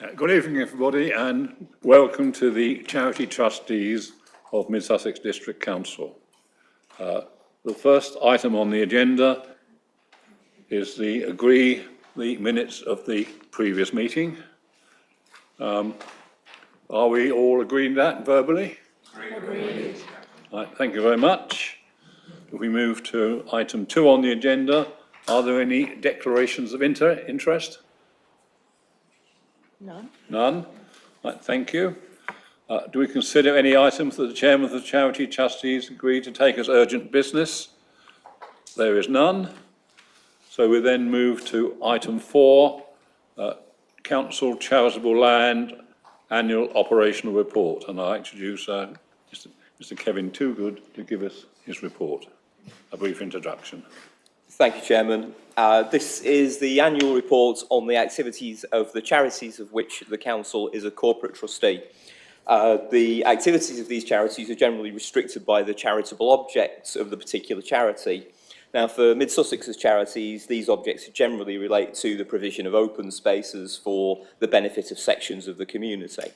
Good evening, everybody, and welcome to the Charity Trustees of Mid Sussex District Council. The first item on the agenda is agree the minutes of the previous meeting. Are we all agreeing that verbally? Agreed. Right, thank you very much. If we move to item 2 on the agenda, are there any declarations of interest? None. None? Right, thank you. Do we consider any items that the Chairman of the Charity Trustees agreed to take as urgent business? There is none. So we then move to item 4, Council Charitable Land Annual Operational Report. And I introduce Mr. Kevin Toogood to give us his report. A brief introduction. Thank you, Chairman. This is the annual report on the activities of the charities of which the Council is a corporate trustee. The activities of these charities are generally restricted by the charitable objects of the particular charity. Now, for Mid Sussex's charities, these objects generally relate to the provision of open spaces for the benefit of sections of the community.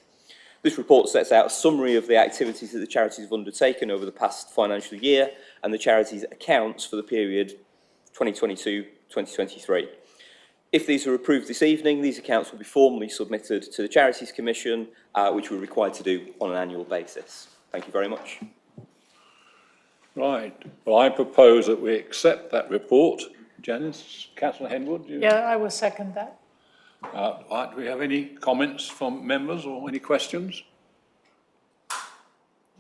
This report sets out a summary of the activities that the charities have undertaken over the past financial year and the charities' accounts for the period 2022-2023. If these are approved this evening, these accounts will be formally submitted to the Charities Commission, which we're required to do on an annual basis. Thank you very much. Right. Well, I propose that we accept that report. Janice, Councillor Henwood? Yeah, I will second that. Right, do we have any comments from members or any questions?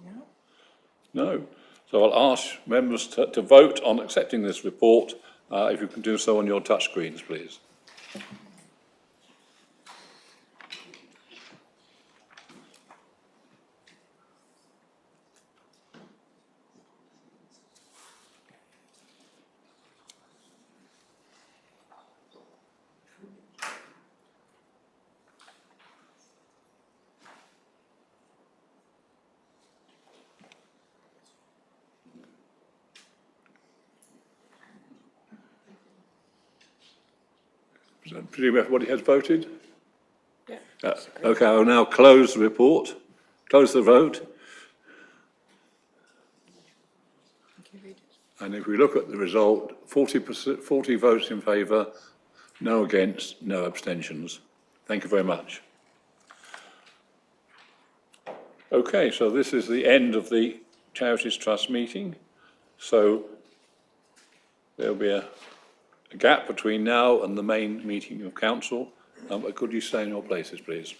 No. No. So I'll ask members to vote on accepting this report. If you can do so on your touch screens, please. So, presumably everybody has voted? Yeah. Okay, I'll now close the report, close the vote. And if we look at the result, 40 votes in favour, no against, no abstentions. Thank you very much. Okay, so this is the end of the Charities Trust meeting. So there'll be a gap between now and the main meeting of council. But could you stay in your places, please?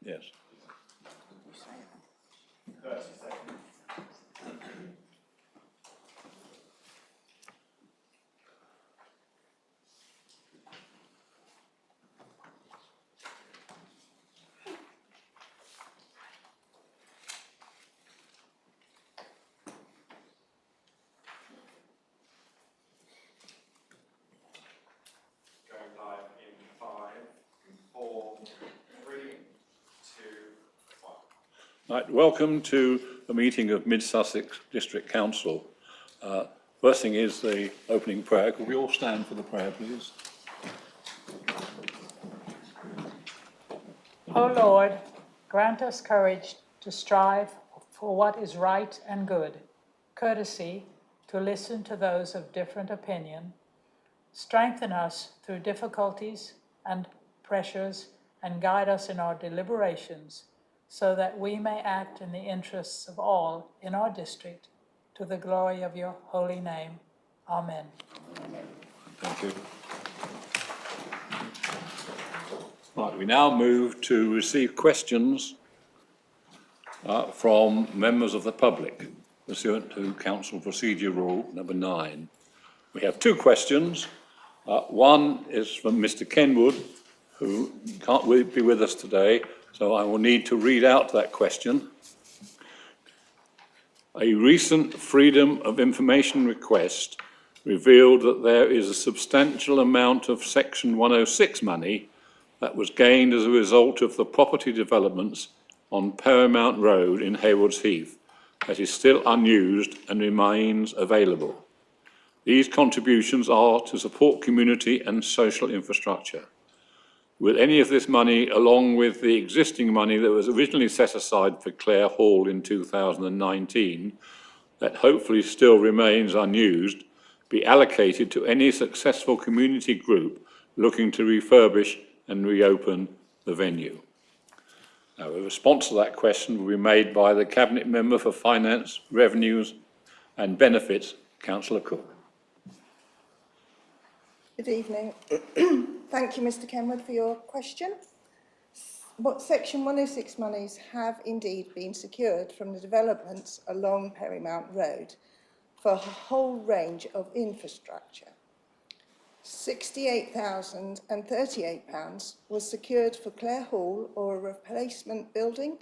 Yes. Going live in 5, 4, 3, 2, 1. Right, welcome to a meeting of Mid Sussex District Council. First thing is the opening prayer. Could we all stand for the prayer, please? O Lord, grant us courage to strive for what is right and good, courtesy to listen to those of different opinion, strengthen us through difficulties and pressures, and guide us in our deliberations, so that we may act in the interests of all in our district, to the glory of your holy name. Amen. Thank you. Right, we now move to receive questions from members of the public, pursuant to Council Procedure Rule number 9. We have two questions. One is from Mr. Kenwood, who can't be with us today, so I will need to read out that question. A recent Freedom of Information request revealed that there is a substantial amount of Section 106 money that was gained as a result of the property developments on Paramount Road in Haywards Heath that is still unused and remains available. These contributions are to support community and social infrastructure. Will any of this money, along with the existing money that was originally set aside for Clare Hall in 2019, that hopefully still remains unused, be allocated to any successful community group looking to refurbish and reopen the venue? Now, a response to that question will be made by the Cabinet Member for Finance, Revenues and Benefits, Councillor Cook. Good evening. Thank you, Mr. Kenwood, for your question. What Section 106 monies have indeed been secured from the developments along Paramount Road for a whole range of infrastructure. £68,038 was secured for Clare Hall or a replacement building.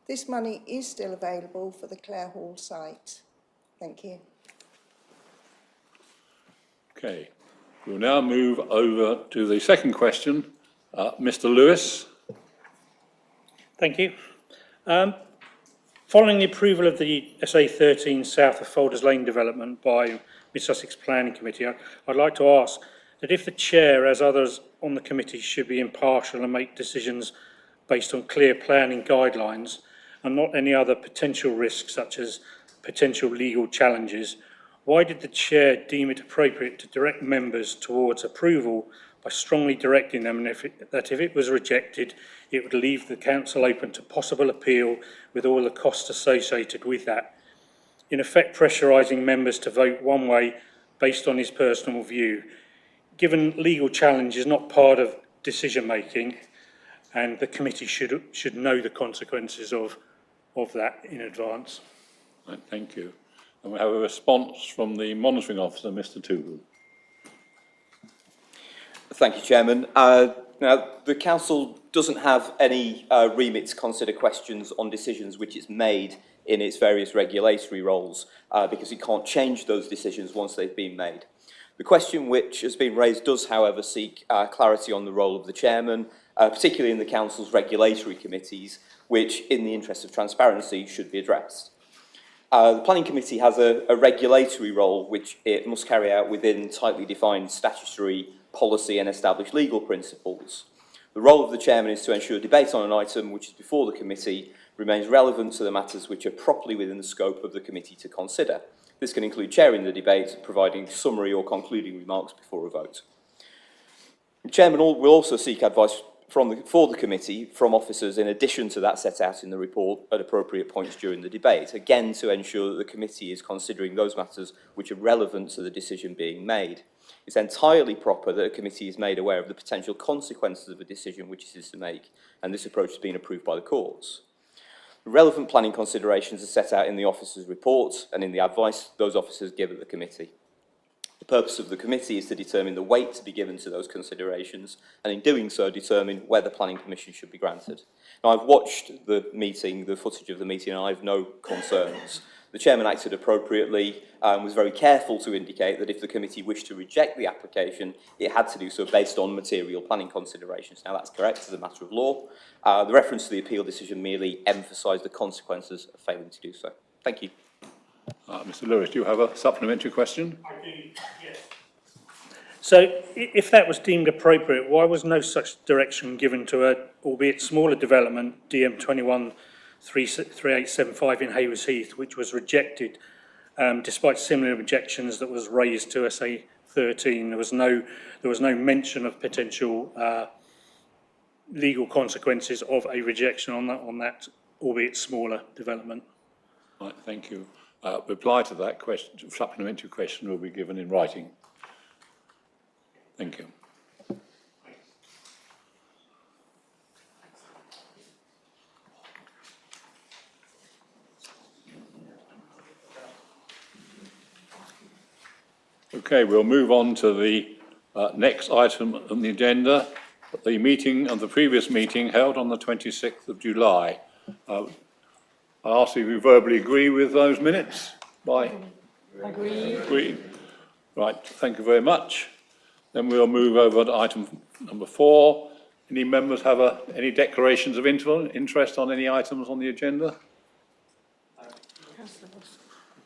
This money is still available for the Clare Hall site. Thank you. Okay, we'll now move over to the second question. Mr. Lewis. Thank you. Following the approval of the SA13 south of Folders Lane development by Mid Sussex Planning Committee, I'd like to ask that if the Chair, as others on the committee, should be impartial and make decisions based on clear planning guidelines and not any other potential risks such as potential legal challenges, why did the Chair deem it appropriate to direct members towards approval by strongly directing them that if it was rejected, it would leave the Council open to possible appeal with all the costs associated with that, in effect pressurising members to vote one way based on his personal view? Given legal challenge is not part of decision making, and the committee should know the consequences of that in advance. Right, thank you. And we have a response from the monitoring officer, Mr. Toogood. Thank you, Chairman. Now, the Council doesn't have any remit to consider questions on decisions which it's made in its various regulatory roles because it can't change those decisions once they've been made. The question which has been raised does, however, seek clarity on the role of the Chairman, particularly in the Council's regulatory committees, which, in the interest of transparency, should be addressed. The Planning Committee has a regulatory role which it must carry out within tightly defined statutory policy and established legal principles. The role of the Chairman is to ensure debate on an item which is before the committee remains relevant to the matters which are properly within the scope of the committee to consider. This can include chairing the debate, providing summary or concluding remarks before a vote. The Chairman will also seek advice for the committee from officers in addition to that set out in the report at appropriate points during the debate, again to ensure that the committee is considering those matters which are relevant to the decision being made. It's entirely proper that a committee is made aware of the potential consequences of a decision which it is to make, and this approach has been approved by the courts. Relevant planning considerations are set out in the officers' reports and in the advice those officers give at the committee. The purpose of the committee is to determine the weight to be given to those considerations, and in doing so determine whether planning permission should be granted. Now, I've watched the meeting, the footage of the meeting, and I have no concerns. The chairman acted appropriately and was very careful to indicate that if the committee wished to reject the application, it had to do so based on material planning considerations. Now, that's correct as a matter of law. The reference to the appeal decision merely emphasised the consequences of failing to do so. Thank you. Mr. Lewis, do you have a supplementary question? I do, yes. So if that was deemed appropriate, why was no such direction given to a, albeit smaller development, DM 213875 in Hayward Heath, which was rejected despite similar objections that was raised to SA 13? There was no mention of potential legal consequences of a rejection on that albeit smaller development. Right, thank you. Reply to that question, supplementary question will be given in writing. Thank you. Okay, we'll move on to the next item on the agenda, the meeting of the previous meeting held on the 26th of July. I ask if you verbally agree with those minutes. Agree. Right, thank you very much. Then we'll move over to item number 4. Any members have any declarations of interest on any items on the agenda?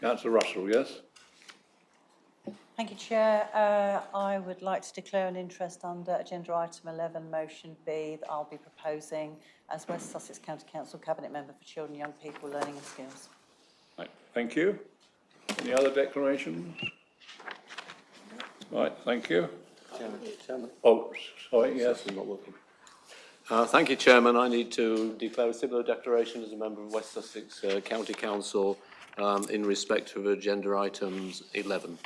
Councillor Russell, yes? Thank you, Chair. I would like to declare an interest under agenda item 11, motion B, that I'll be proposing as West Sussex County Council Cabinet Member for Children, Young People, Learning and Skills. Right, thank you. Any other declarations? Right, thank you. Chairman. Oh, sorry, yes. Not working. Thank you, Chairman. I need to declare a similar declaration as a member of West Sussex County Council in respect of agenda items 11.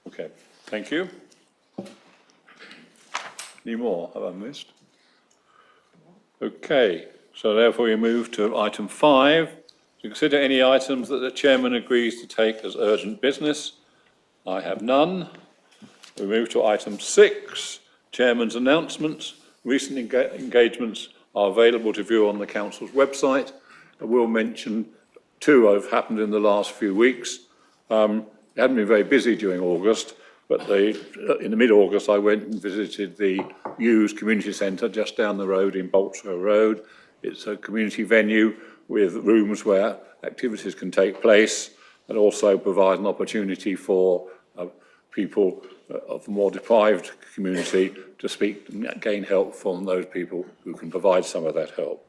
Okay, thank you. Any more have I missed? Okay, so therefore we move to item 5, to consider any items that the chairman agrees to take as urgent business. I have none. We move to item 6, chairman's announcements. Recent engagements are available to view on the council's website. I will mention 2 have happened in the last few weeks. It hadn't been very busy during August, but in the mid-August I went and visited the Hughes Community Centre just down the road in Boltsrow Road. It's a community venue with rooms where activities can take place and also provide an opportunity for people of a more deprived community to speak and gain help from those people who can provide some of that help.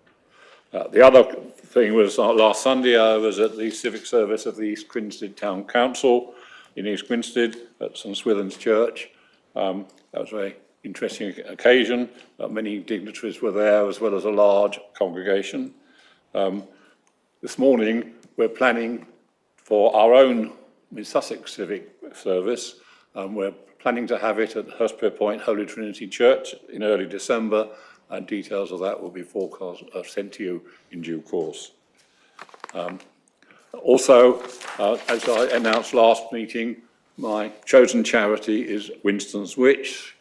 The other thing was last Sunday I was at the civic service of the East Grinstead Town Council in East Grinstead at St Swithin's Church. That was a very interesting occasion. Many dignitaries were there as well as a large congregation. This morning we're planning for our own Sussex civic service. We're planning to have it at Hurstpere Point Holy Trinity Church in early December, and details of that will be sent to you in due course. Also, as I announced last meeting, my chosen charity is Winston's Witch.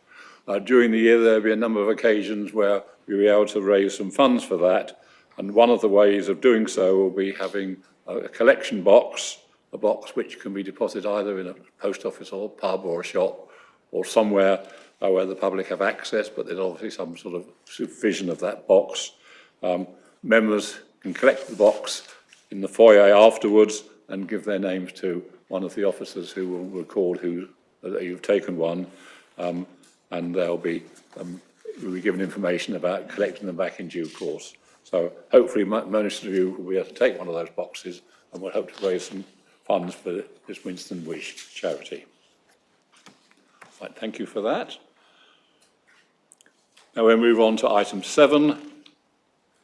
During the year there will be a number of occasions where we'll be able to raise some funds for that, and one of the ways of doing so will be having a collection box, a box which can be deposited either in a post office or a pub or a shop or somewhere where the public have access, but there's obviously some sort of supervision of that box. Members can collect the box in the foyer afterwards and give their names to one of the officers who will record that you've taken one, and they'll be given information about collecting them back in due course. So hopefully most of you will be able to take one of those boxes, and we'll hope to raise some funds for this Winston Wish charity. Right, thank you for that. Now we move on to item 7,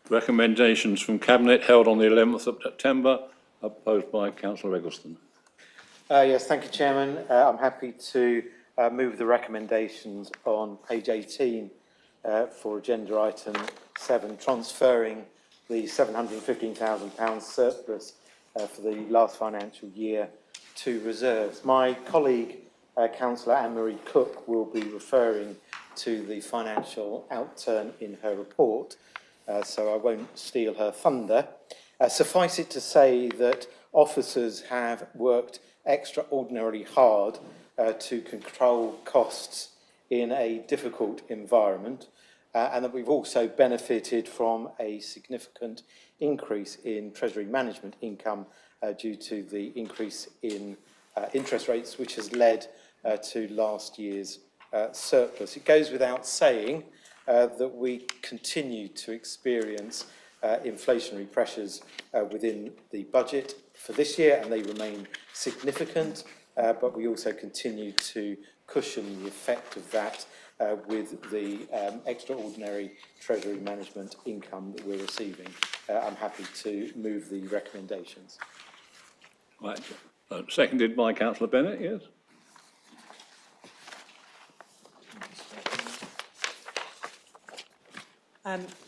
recommendations from Cabinet held on the 11th of September, proposed by Councillor Eggleston. Yes, thank you, Chairman. I'm happy to move the recommendations on page 18 for agenda item 7, transferring the £715,000 surplus for the last financial year to reserves. My colleague, Councillor Anne-Marie Cook, will be referring to the financial outturn in her report, so I won't steal her thunder. Suffice it to say that officers have worked extraordinarily hard to control costs in a difficult environment, and that we've also benefited from a significant increase in Treasury management income due to the increase in interest rates, which has led to last year's surplus. It goes without saying that we continue to experience inflationary pressures within the budget for this year, and they remain significant, but we also continue to cushion the effect of that with the extraordinary Treasury management income that we're receiving. I'm happy to move the recommendations. Right. Seconded by Councillor Bennett, yes?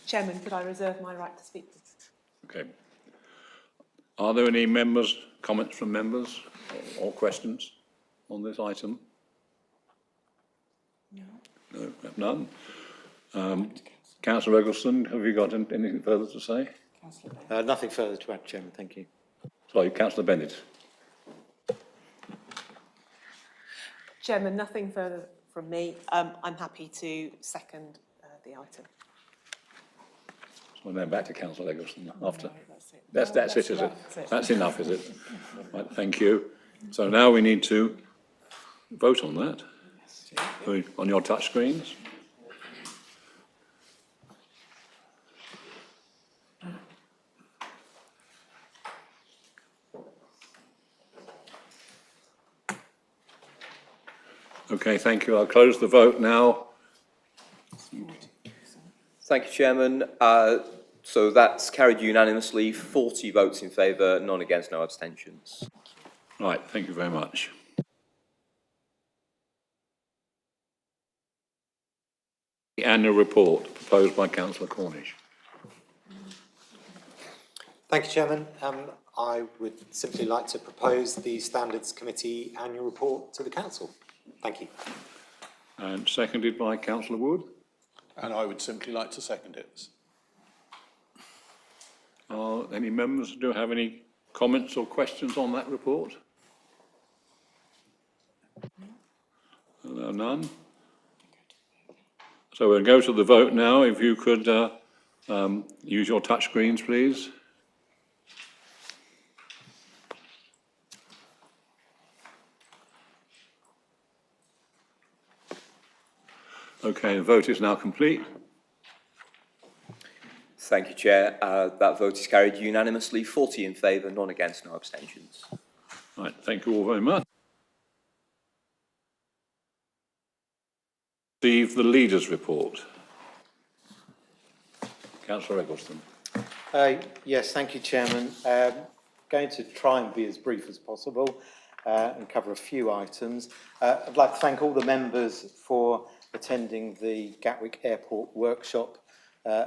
Chairman, could I reserve my right to speak? Okay. Are there any members, comments from members or questions on this item? No. No, we have none. Councillor Eggleston, have you got anything further to say? Nothing further to add, Chairman. Thank you. Sorry, Councillor Bennett. Chairman, nothing further from me. I'm happy to second the item. So then back to Councillor Eggleston after. No, that's it. That's it, is it? That's it. That's enough, is it? Right, thank you. So now we need to vote on that. On your touch screens. Okay, thank you. I'll close the vote now. Thank you, Chairman. So that's carried unanimously, 40 votes in favour, none against, no abstentions. Right, thank you very much. The annual report proposed by Councillor Cornish. Thank you, Chairman. I would simply like to propose the Standards Committee annual report to the Council. Thank you. And seconded by Councillor Wood. And I would simply like to second it. Are any members do have any comments or questions on that report? None. So we'll go to the vote now. If you could use your touch screens, please. Okay, the vote is now complete. Thank you, Chair. That vote is carried unanimously, 40 in favour, none against, no abstentions. Right, thank you all very much. Receive the leaders' report. Councillor Eggleston. Yes, thank you, Chairman. Going to try and be as brief as possible and cover a few items. I'd like to thank all the members for attending the Gatwick Airport workshop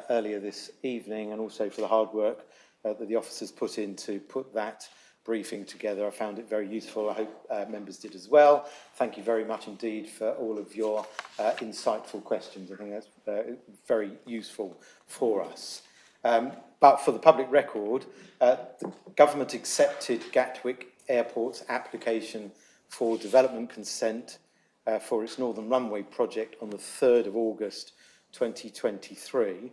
earlier this evening, and also for the hard work that the officers put in to put that briefing together. I found it very useful. I hope members did as well. Thank you very much indeed for all of your insightful questions. I think that's very useful for us. But for the public record, the government accepted Gatwick Airport's application for development consent for its Northern Runway project on the 3rd of August 2023.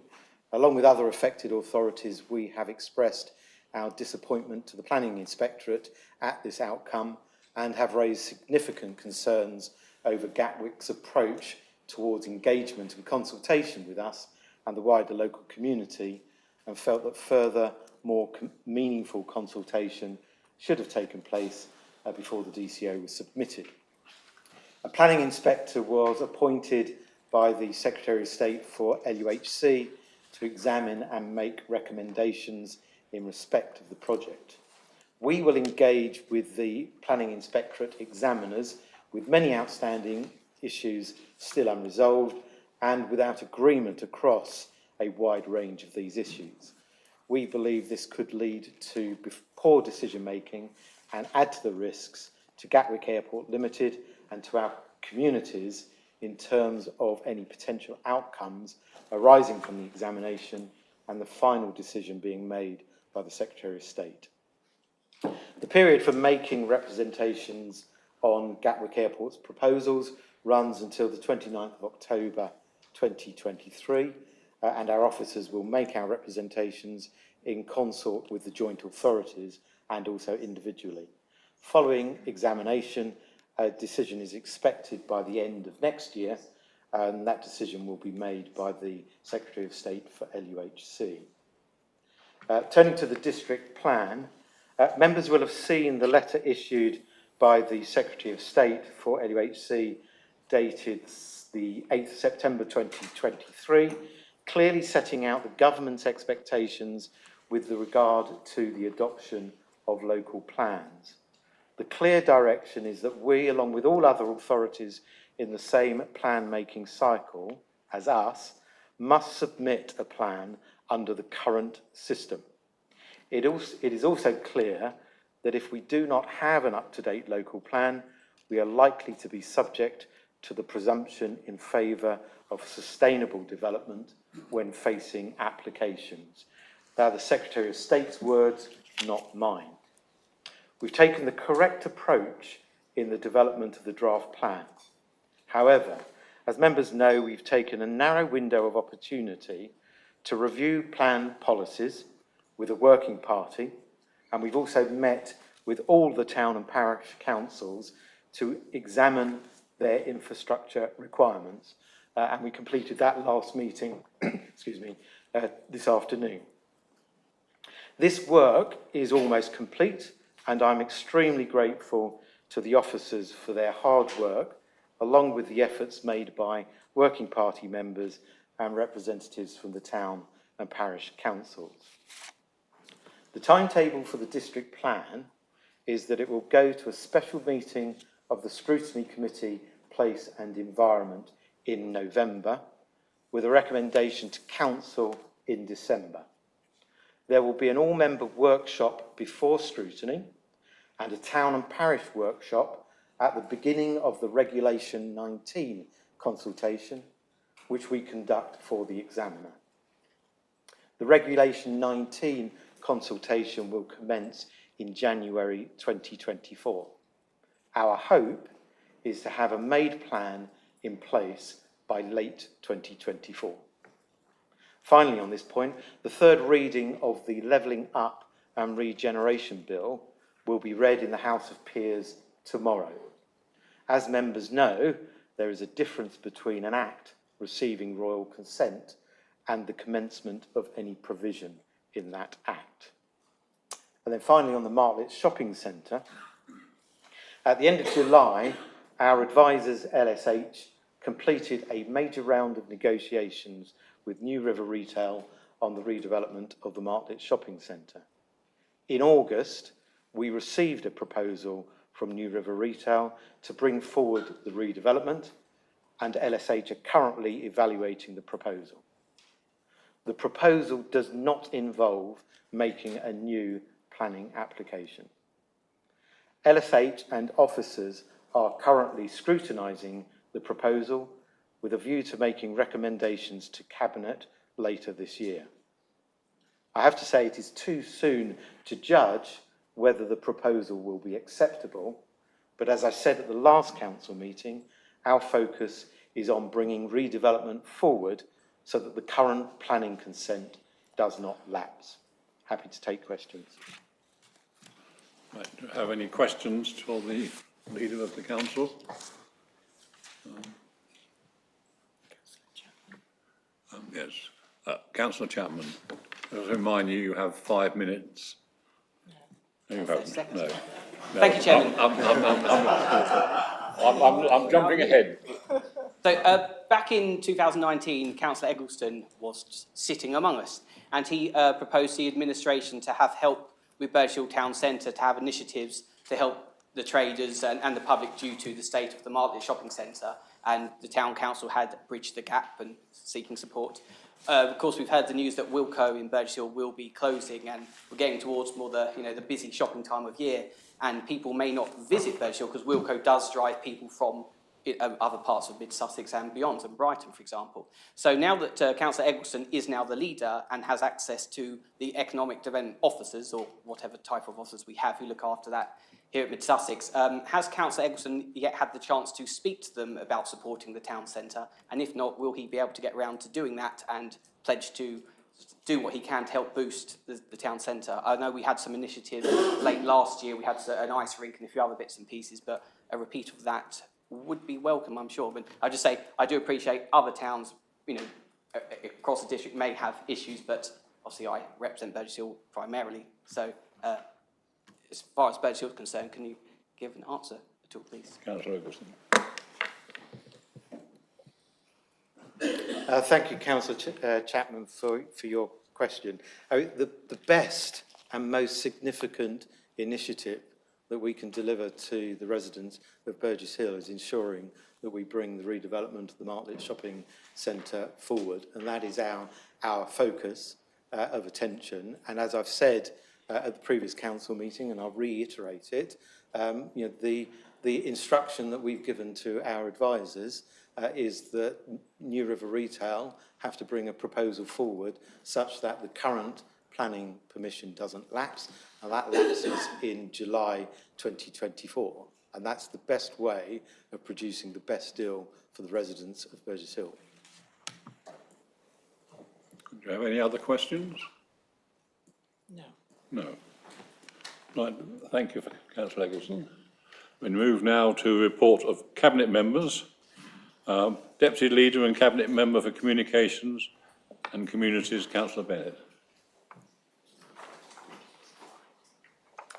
Along with other affected authorities, we have expressed our disappointment to the Planning Inspectorate at this outcome and have raised significant concerns over Gatwick's approach towards engagement and consultation with us and the wider local community, and felt that further, more meaningful consultation should have taken place before the DCO was submitted. A planning inspector was appointed by the Secretary of State for LUHC to examine and make recommendations in respect of the project. We will engage with the Planning Inspectorate examiners with many outstanding issues still unresolved and without agreement across a wide range of these issues. We believe this could lead to poor decision making and add to the risks to Gatwick Airport Limited and to our communities in terms of any potential outcomes arising from the examination and the final decision being made by the Secretary of State. The period for making representations on Gatwick Airport's proposals runs until the 29th of October 2023, and our officers will make our representations in consort with the joint authorities and also individually. Following examination, a decision is expected by the end of next year, and that decision will be made by the Secretary of State for LUHC. Turning to the district plan, members will have seen the letter issued by the Secretary of State for LUHC dated the 8th September 2023, clearly setting out the government's expectations with regard to the adoption of local plans. The clear direction is that we, along with all other authorities in the same plan-making cycle as us, must submit a plan under the current system. It is also clear that if we do not have an up-to-date local plan, we are likely to be subject to the presumption in favour of sustainable development when facing applications. They are the Secretary of State's words, not mine. We've taken the correct approach in the development of the draft plan. However, as members know, we've taken a narrow window of opportunity to review plan policies with a working party, and we've also met with all the town and parish councils to examine their infrastructure requirements, and we completed that last meeting this afternoon. This work is almost complete, and I'm extremely grateful to the officers for their hard work, along with the efforts made by working party members and representatives from the town and parish councils. The timetable for the district plan is that it will go to a special meeting of the Scrutiny Committee, Place and Environment in November, with a recommendation to Council in December. There will be an all-member workshop before scrutiny and a town and parish workshop at the beginning of the Regulation 19 consultation, which we conduct for the examiner. The Regulation 19 consultation will commence in January 2024. Our hope is to have a made plan in place by late 2024. Finally, on this point, the third reading of the Levelling Up and Regeneration Bill will be read in the House of Peers tomorrow. As members know, there is a difference between an Act receiving royal consent and the commencement of any provision in that Act. And then finally, on the Martlett Shopping Centre, at the end of July, our advisors, LSH, completed a major round of negotiations with New River Retail on the redevelopment of the Martlett Shopping Centre. In August, we received a proposal from New River Retail to bring forward the redevelopment, and LSH are currently evaluating the proposal. The proposal does not involve making a new planning application. LSH and officers are currently scrutinising the proposal with a view to making recommendations to Cabinet later this year. I have to say it is too soon to judge whether the proposal will be acceptable, but as I said at the last council meeting, our focus is on bringing redevelopment forward so that the current planning consent does not lapse. Happy to take questions. Right, do you have any questions for the leader of the council? Yes. Councillor Chapman, I'll remind you, you have 5 minutes. No. You haven't. No. Thank you, Chairman. I'm jumping ahead. So, back in 2019, Councillor Eggleston was sitting among us, and he proposed the administration to have help with Burgess Hill Town Centre, to have initiatives to help the traders and the public due to the state of the Market Shopping Centre, and the Town Council had bridged the gap and seeking support. Of course, we've heard the news that Wilko in Burgess Hill will be closing, and we're getting towards more the busy shopping time of year, and people may not visit Burgess Hill because Wilko does drive people from other parts of mid-Sussex and beyond, and Brighton, for example. So now that Councillor Eggleston is now the leader and has access to the economic development officers, or whatever type of officers we have who look after that here at mid-Sussex, has Councillor Eggleston yet had the chance to speak to them about supporting the town centre? And if not, will he be able to get round to doing that and pledge to do what he can to help boost the town centre? I know we had some initiatives late last year. We had an ice rink and a few other bits and pieces, but a repeat of that would be welcome, I'm sure. But I just say, I do appreciate other towns, across the district may have issues, but obviously I represent Burgess Hill primarily. So as far as Burgess Hill is concerned, can you give an answer at all, please? Councillor Eggleston. Thank you, Councillor Chapman, for your question. The best and most significant initiative that we can deliver to the residents of Burgess Hill is ensuring that we bring the redevelopment of the Market Shopping Centre forward, and that is our focus of attention. And as I've said at the previous council meeting, and I'll reiterate it, the instruction that we've given to our advisors is that New River Retail have to bring a proposal forward such that the current planning permission doesn't lapse, and that lapses in July 2024. And that's the best way of producing the best deal for the residents of Burgess Hill. Do you have any other questions? No. No. Right, thank you, Councillor Eggleston. We move now to a report of Cabinet members. Deputy Leader and Cabinet Member for Communications and Communities, Councillor Bennett.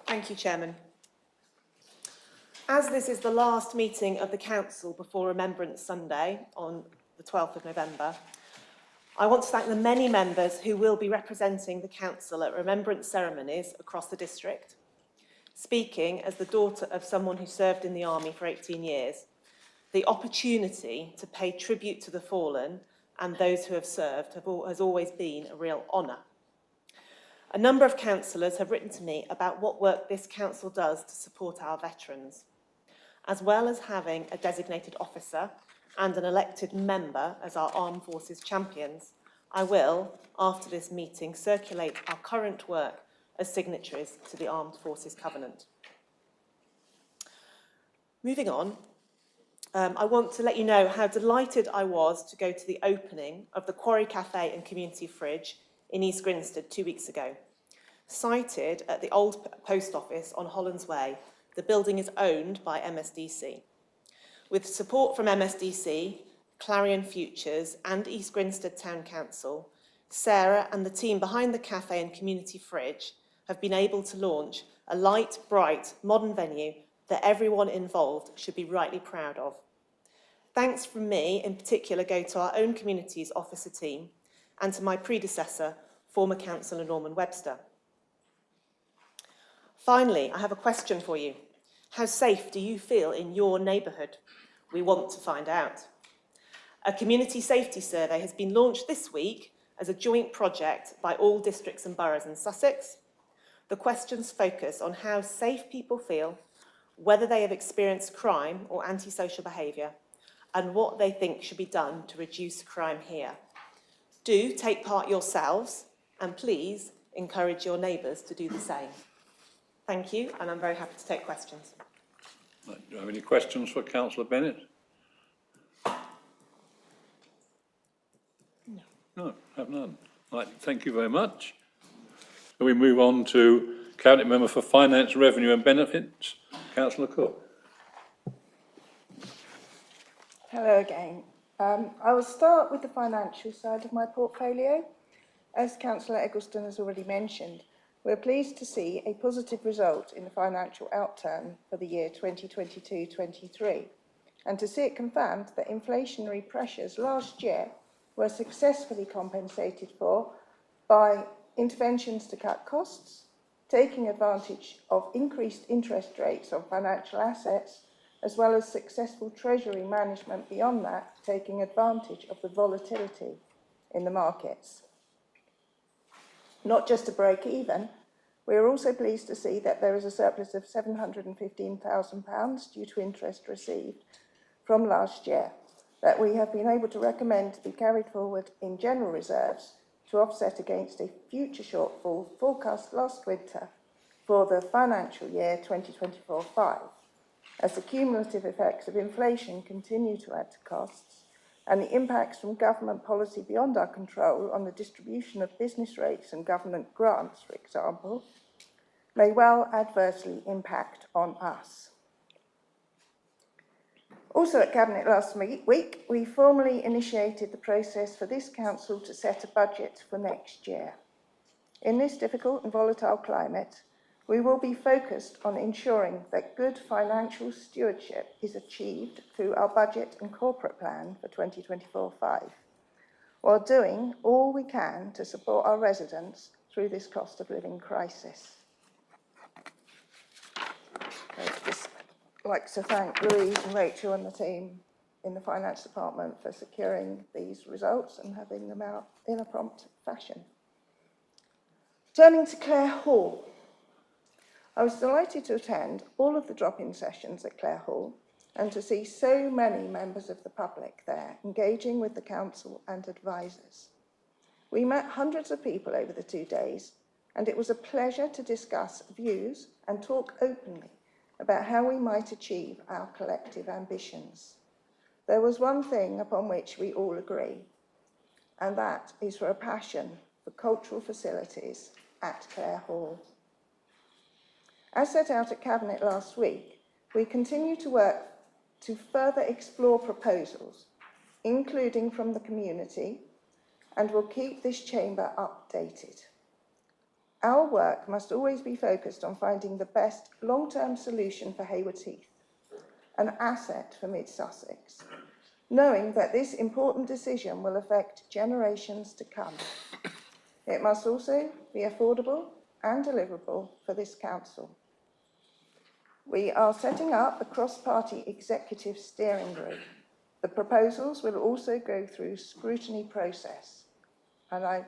Thank you, Chairman. As this is the last meeting of the Council before Remembrance Sunday on the 12th of November, I want to thank the many members who will be representing the Council at remembrance ceremonies across the district. Speaking as the daughter of someone who served in the Army for 18 years, the opportunity to pay tribute to the fallen and those who have served has always been a real honour. A number of councillors have written to me about what work this council does to support our veterans. As well as having a designated officer and an elected member as our armed forces champions, I will, after this meeting, circulate our current work as signatories to the Armed Forces Covenant. Moving on, I want to let you know how delighted I was to go to the opening of the Quarry Cafe and Community Fridge in East Grinstead 2 weeks ago. Sited at the old post office on Hollands Way, the building is owned by MSDC. With support from MSDC, Clarion Futures and East Grinstead Town Council, Sarah and the team behind the cafe and community fridge have been able to launch a light, bright, modern venue that everyone involved should be rightly proud of. Thanks from me in particular go to our own communities officer team and to my predecessor, former Councillor Norman Webster. Finally, I have a question for you. How safe do you feel in your neighbourhood? We want to find out. A community safety survey has been launched this week as a joint project by all districts and boroughs in Sussex. The questions focus on how safe people feel, whether they have experienced crime or antisocial behaviour, and what they think should be done to reduce crime here. Do take part yourselves, and please encourage your neighbours to do the same. Thank you, and I'm very happy to take questions. Do you have any questions for Councillor Bennett? No. No, have none. Right, thank you very much. Can we move on to Cabinet Member for Finance, Revenue and Benefits, Councillor Cook. Hello again. I will start with the financial side of my portfolio. As Councillor Eggleston has already mentioned, we're pleased to see a positive result in the financial outturn for the year 2022-23. and to see it confirmed that inflationary pressures last year were successfully compensated for by interventions to cut costs, taking advantage of increased interest rates on financial assets, as well as successful treasury management beyond that, taking advantage of the volatility in the markets. Not just to break even, we are also pleased to see that there is a surplus of £715,000 due to interest received from last year, that we have been able to recommend to be carried forward in general reserves to offset against a future shortfall forecast last winter for the financial year 2024-5, as the cumulative effects of inflation continue to add to costs, and the impacts from government policy beyond our control on the distribution of business rates and government grants, for example, may well adversely impact on us. Also at Cabinet last week, we formally initiated the process for this Council to set a budget for next year. In this difficult and volatile climate, we will be focused on ensuring that good financial stewardship is achieved through our budget and corporate plan for 2024-5, while doing all we can to support our residents through this cost of living crisis. I'd just like to thank Louise and Rachel and the team in the Finance Department for securing these results and having them out in a prompt fashion. Turning to Clare Hall, I was delighted to attend all of the drop-in sessions at Clare Hall and to see so many members of the public there engaging with the council and advisors. We met hundreds of people over the 2 days, and it was a pleasure to discuss views and talk openly about how we might achieve our collective ambitions. There was one thing upon which we all agree, and that is for a passion for cultural facilities at Clare Hall. As set out at Cabinet last week, we continue to work to further explore proposals, including from the community, and will keep this chamber updated. Our work must always be focused on finding the best long-term solution for Haywards Heath, an asset for Mid-Sussex, knowing that this important decision will affect generations to come. It must also be affordable and deliverable for this council. We are setting up a cross-party executive steering group. The proposals will also go through scrutiny process, and I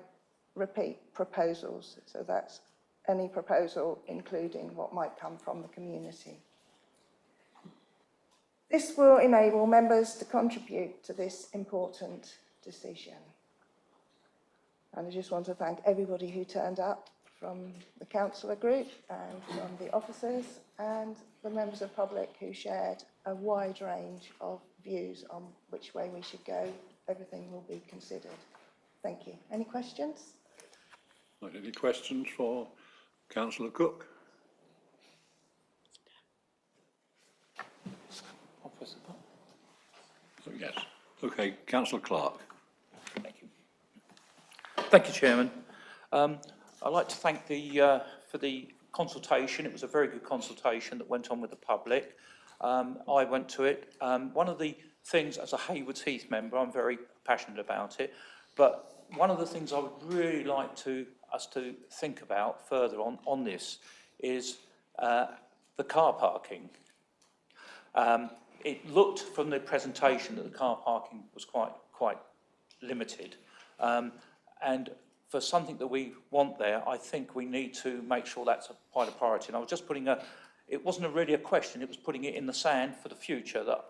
repeat, proposals, so that's any proposal including what might come from the community. This will enable members to contribute to this important decision. And I just want to thank everybody who turned up, from the councillor group and from the officers and the members of the public who shared a wide range of views on which way we should go. Everything will be considered. Thank you. Any questions? Right, any questions for Councillor Cook? I'll press the button. Oh, yes. Okay, Councillor Clark. Thank you. Thank you, Chairman. I'd like to thank for the consultation. It was a very good consultation that went on with the public. I went to it. One of the things, as a Haywards Heath member, I'm very passionate about it, but one of the things I would really like us to think about further on this is the car parking. It looked from the presentation that the car parking was quite limited, and for something that we want there, I think we need to make sure that's quite a priority. And I was just putting it wasn't really a question, it was putting it in the sand for the future that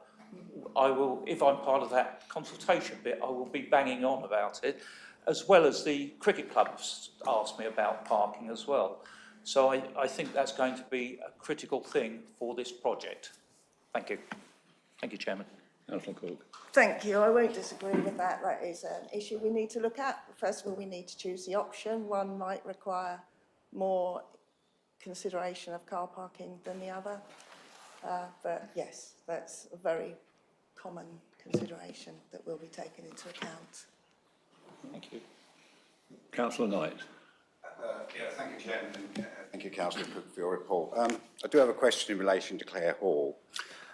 I will, if I'm part of that consultation bit, I will be banging on about it, as well as the cricket clubs asked me about parking as well. So I think that's going to be a critical thing for this project. Thank you. Thank you, Chairman. Councillor Cook. Thank you. I won't disagree with that. That is an issue we need to look at. First of all, we need to choose the option. One might require more consideration of car parking than the other. But yes, that's a very common consideration that will be taken into account. Thank you. Councillor Knight. Thank you, Chairman, and thank you, Councillor Cook, for your report. I do have a question in relation to Clare Hall.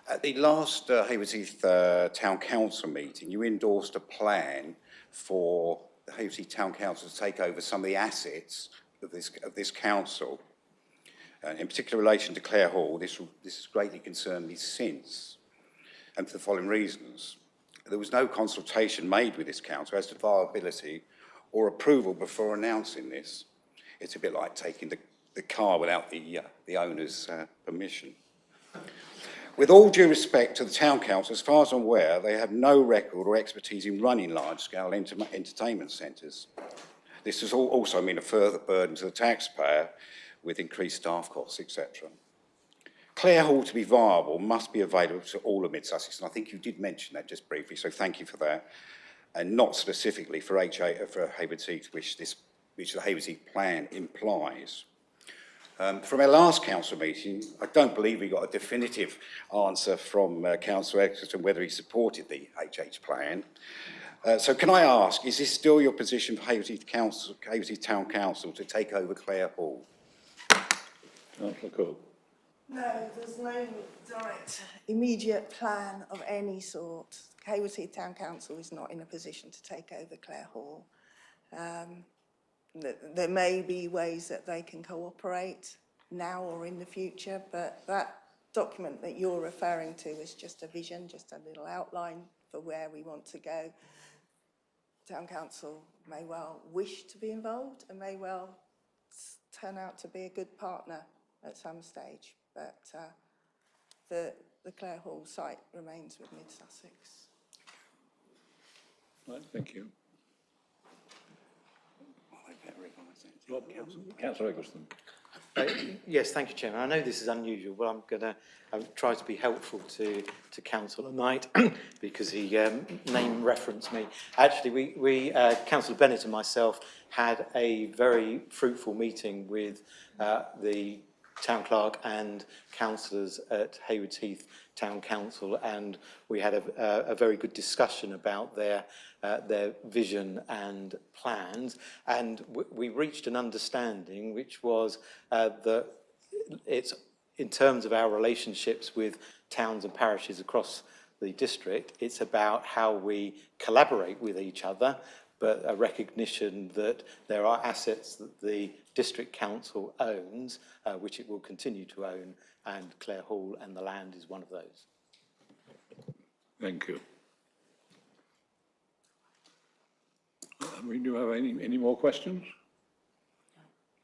At the last Hayward Heath Town Council meeting, you endorsed a plan for the Hayward Heath Town Council to take over some of the assets of this council. In particular relation to Clare Hall, this has greatly concerned me since, and for the following reasons. There was no consultation made with this council as to viability or approval before announcing this. It's a bit like taking the car without the owner's permission. With all due respect to the Town Council, as far as I'm aware, they have no record or expertise in running large-scale entertainment centres. This has also mean a further burden to the taxpayer with increased staff costs, etc. Clare Hall, to be viable, must be available to all of Mid-Sussex, and I think you did mention that just briefly, so thank you for that, and not specifically for Hayward Heath, which the Hayward Heath plan implies. From our last council meeting, I don't believe we got a definitive answer from Councillor Eccleston whether he supported the HH plan. So can I ask, is this still your position for Hayward Heath Town Council to take over Clare Hall? Councillor Cook. No, there's no direct immediate plan of any sort. Hayward Heath Town Council is not in a position to take over Clare Hall. There may be ways that they can cooperate now or in the future, but that document that you're referring to is just a vision, just a little outline for where we want to go. Town Council may well wish to be involved and may well turn out to be a good partner at some stage, but the Clare Hall site remains with Mid-Sussex. Right, thank you. Councillor Eggleston. Yes, thank you, Chairman. I know this is unusual, but I'm going to try to be helpful to Councillor Knight because he name referenced me. Actually, we Councillor Bennett and myself had a very fruitful meeting with the Town Clerk and councillors at Hayward Heath Town Council, and we had a very good discussion about their vision and plans, and we reached an understanding which was that it's in terms of our relationships with towns and parishes across the district, it's about how we collaborate with each other, but a recognition that there are assets that the district council owns, which it will continue to own, and Clare Hall and the land is one of those. Thank you. We do have any more questions?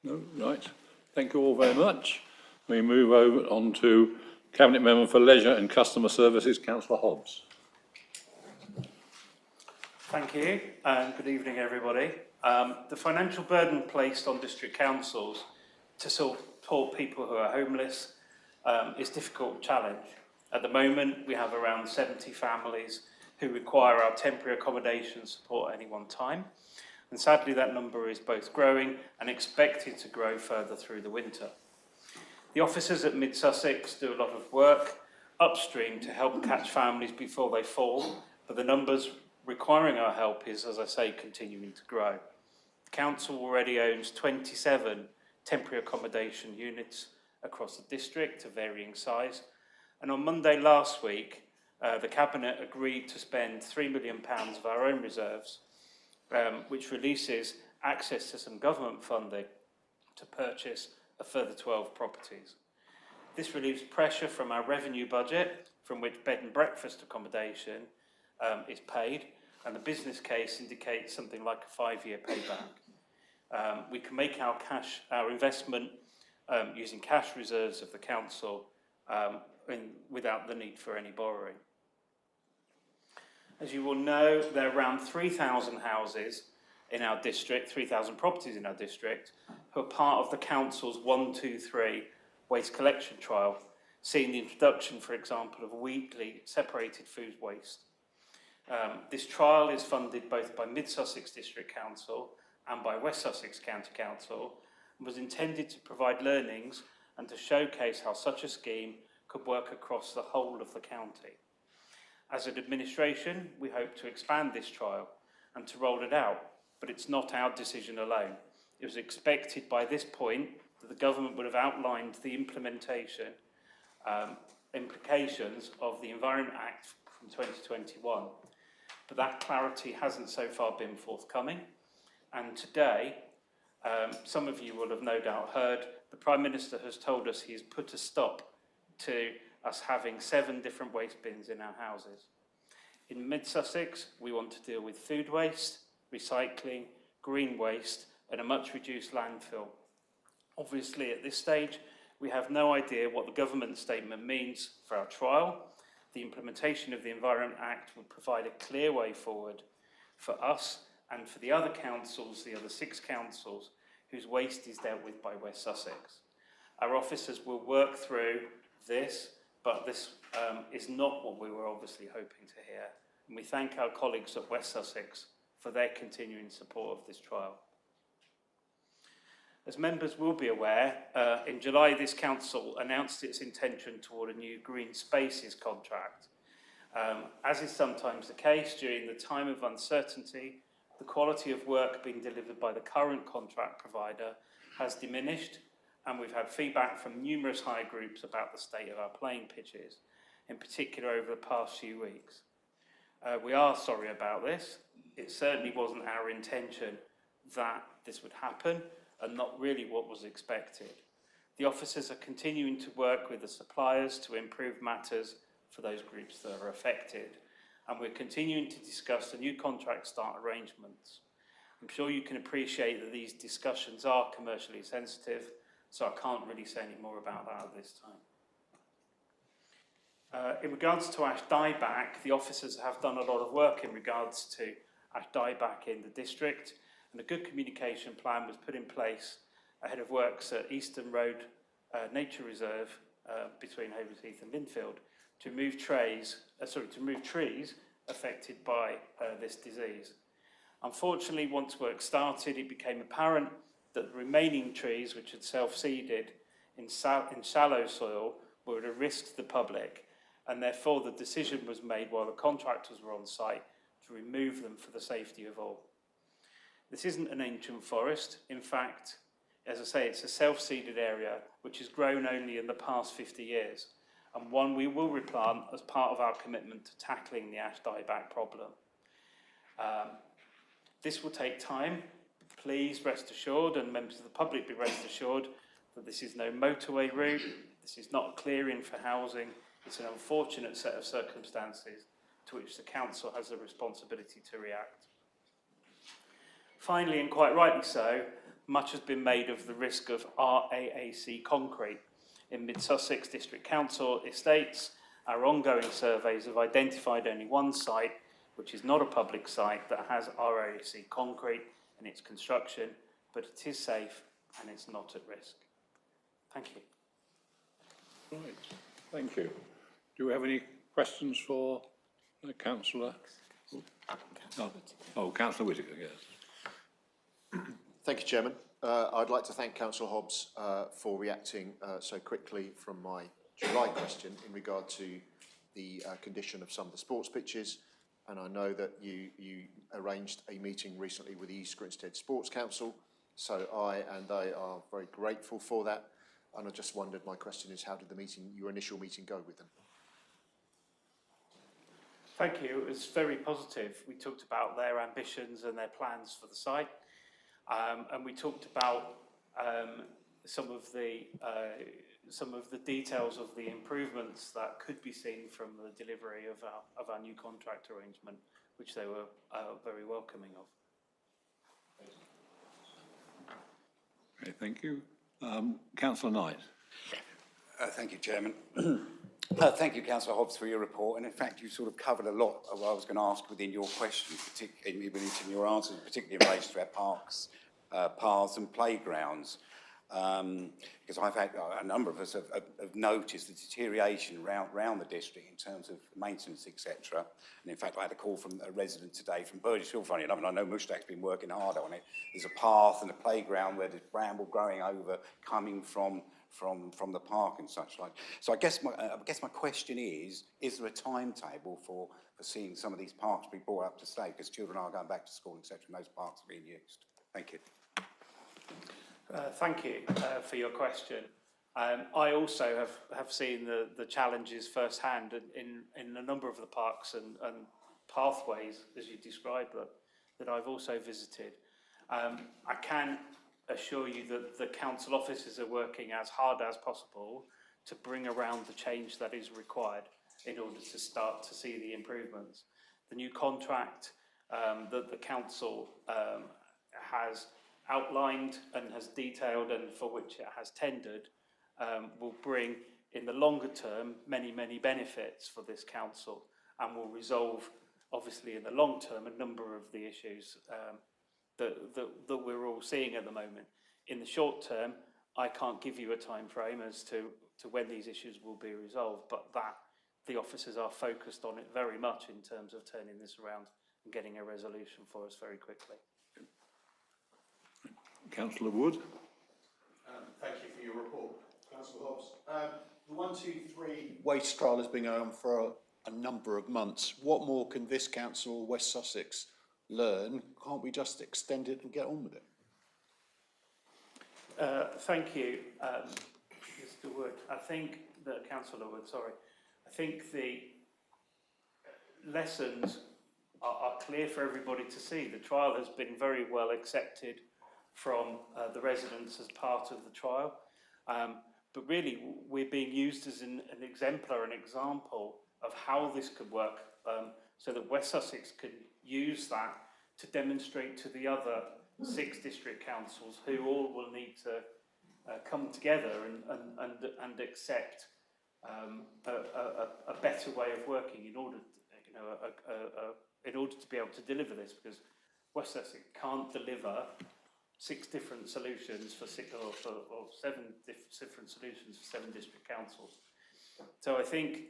No? Right. Thank you all very much. We move over on to Cabinet Member for Leisure and Customer Services, Councillor Hobbs. Thank you, and good evening, everybody. The financial burden placed on district councils to support people who are homeless is a difficult challenge. At the moment, we have around 70 families who require our temporary accommodation support at any one time. And sadly, that number is both growing and expected to grow further through the winter. The officers at Mid-Sussex do a lot of work upstream to help catch families before they fall, but the numbers requiring our help is, as I say, continuing to grow. The council already owns 27 temporary accommodation units across the district of varying size. And on Monday last week, the Cabinet agreed to spend £3 million of our own reserves, which releases access to some government funding to purchase a further 12 properties. This relieves pressure from our revenue budget, from which bed and breakfast accommodation is paid, and the business case indicates something like a 5-year payback. We can make our investment using cash reserves of the council without the need for any borrowing. As you will know, there are around 3,000 houses in our district, 3,000 properties in our district, who are part of the council's 123 waste collection trial, seeing the introduction, for example, of weekly separated food waste. This trial is funded both by Mid-Sussex District Council and by West Sussex County Council, and was intended to provide learnings and to showcase how such a scheme could work across the whole of the county. As an administration, we hope to expand this trial and to roll it out, but it's not our decision alone. It was expected by this point that the government would have outlined the implementation implications of the Environment Act from 2021. But that clarity hasn't so far been forthcoming. And today, some of you will have no doubt heard, the Prime Minister has told us he's put a stop to us having 7 different waste bins in our houses. In Mid-Sussex, we want to deal with food waste, recycling, green waste, and a much reduced landfill. Obviously, at this stage, we have no idea what the government statement means for our trial. The implementation of the Environment Act would provide a clear way forward for us and for the other councils, the other 6 councils, whose waste is dealt with by West Sussex. Our officers will work through this, but this is not what we were obviously hoping to hear. And we thank our colleagues at West Sussex for their continuing support of this trial. As members will be aware, in July this council announced its intention toward a new green spaces contract. As is sometimes the case during the time of uncertainty, the quality of work being delivered by the current contract provider has diminished, and we've had feedback from numerous hire groups about the state of our playing pitches, in particular over the past few weeks. We are sorry about this. It certainly wasn't our intention that this would happen, and not really what was expected. The officers are continuing to work with the suppliers to improve matters for those groups that are affected, and we're continuing to discuss the new contract start arrangements. I'm sure you can appreciate that these discussions are commercially sensitive, so I can't really say any more about that at this time. In regards to ash dieback, the officers have done a lot of work in regards to ash dieback in the district, and a good communication plan was put in place ahead of works at Eastern Road Nature Reserve between Haverheath and Linfield to remove trees affected by this disease. Unfortunately, once work started, it became apparent that the remaining trees, which had self-seeded in shallow soil, were at a risk to the public, and therefore the decision was made while the contractors were on site to remove them for the safety of all. This isn't an ancient forest. In fact, as I say, it's a self-seeded area which has grown only in the past 50 years, and one we will replant as part of our commitment to tackling the ash dieback problem. This will take time. Please rest assured, and members of the public be rest assured, that this is no motorway route, this is not a clearing for housing, it's an unfortunate set of circumstances to which the council has a responsibility to react. Finally, and quite rightly so, much has been made of the risk of RAAC concrete. In Mid-Sussex District Council estates, our ongoing surveys have identified only one site, which is not a public site, that has RAAC concrete in its construction, but it is safe and it's not at risk. Thank you. Right, thank you. Do we have any questions for the councillor? Councillor Whittaker, yes. Thank you, Chairman. I'd like to thank Councillor Hobbs for reacting so quickly from my July question in regard to the condition of some of the sports pitches. And I know that you arranged a meeting recently with the East Grinstead Sports Council, so I and they are very grateful for that. And I just wondered, my question is, how did your initial meeting go with them? Thank you. It was very positive. We talked about their ambitions and their plans for the site. And we talked about some of the details of the improvements that could be seen from the delivery of our new contract arrangement, which they were very welcoming of. Okay, thank you. Councillor Knight. Thank you, Chairman. Thank you, Councillor Hobbs, for your report. And in fact, you sort of covered a lot of what I was going to ask within your question, particularly within your answers, particularly in relation to our parks, paths and playgrounds. Because I've had, a number of us have noticed the deterioration around the district in terms of maintenance, etc. And in fact, I had a call from a resident today from Burgess Hill, funny enough, and I know Mushtaq's been working hard on it. There's a path and a playground where there's bramble growing over, coming from the park and such like. So I guess my question is there a timetable for seeing some of these parks be brought up to date? Because children are going back to school, etc., and those parks are being used. Thank you. Thank you for your question. I also have seen the challenges firsthand in a number of the parks and pathways, as you described, that I've also visited. I can assure you that the council officers are working as hard as possible to bring around the change that is required in order to start to see the improvements. The new contract that the council has outlined and has detailed and for which it has tendered will bring in the longer term many benefits for this council and will resolve obviously in the long term a number of the issues that we're all seeing at the moment. In the short term, I can't give you a time frame as to when these issues will be resolved, but that the officers are focused on it very much in terms of turning this around and getting a resolution for us very quickly. Councillor Wood. Thank you for your report, Councillor Hobbs. The 123 waste trial has been going on for a number of months. What more can this council, West Sussex, learn? Can't we just extend it and get on with it? Thank you, Mr. Wood. I think that Councillor Wood, sorry. I think the lessons are clear for everybody to see. The trial has been very well accepted from the residents as part of the trial. But really, we're being used as an exemplar, an example of how this could work, so that West Sussex can use that to demonstrate to the other 6 district councils who all will need to come together and accept a better way of working in order to, in order to be able to deliver this, because West Sussex can't deliver 6 different solutions for 7 different solutions for 7 district councils. So I think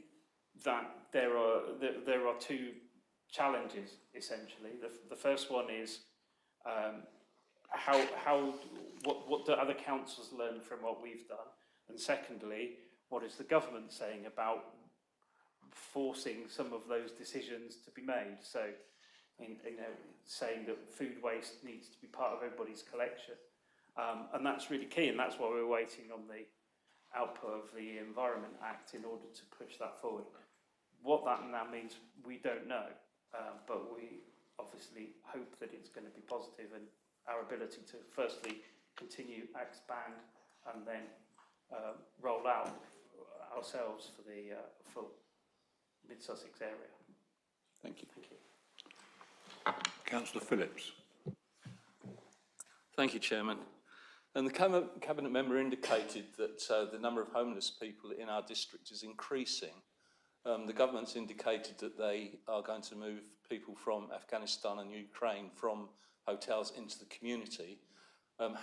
that there are 2 challenges essentially. The first one is what do other councils learn from what we've done, and secondly, what is the government saying about forcing some of those decisions to be made? So, saying that food waste needs to be part of everybody's collection, and that's really key, and that's why we're waiting on the output of the Environment Act in order to push that forward. What that now means, we don't know, but we obviously hope that it's going to be positive, and our ability to firstly continue, expand, and then roll out ourselves for the for Mid-Sussex area. Thank you. Thank you. Councillor Phillips. Thank you, Chairman. And the Cabinet member indicated that the number of homeless people in our district is increasing. The government's indicated that they are going to move people from Afghanistan and Ukraine from hotels into the community.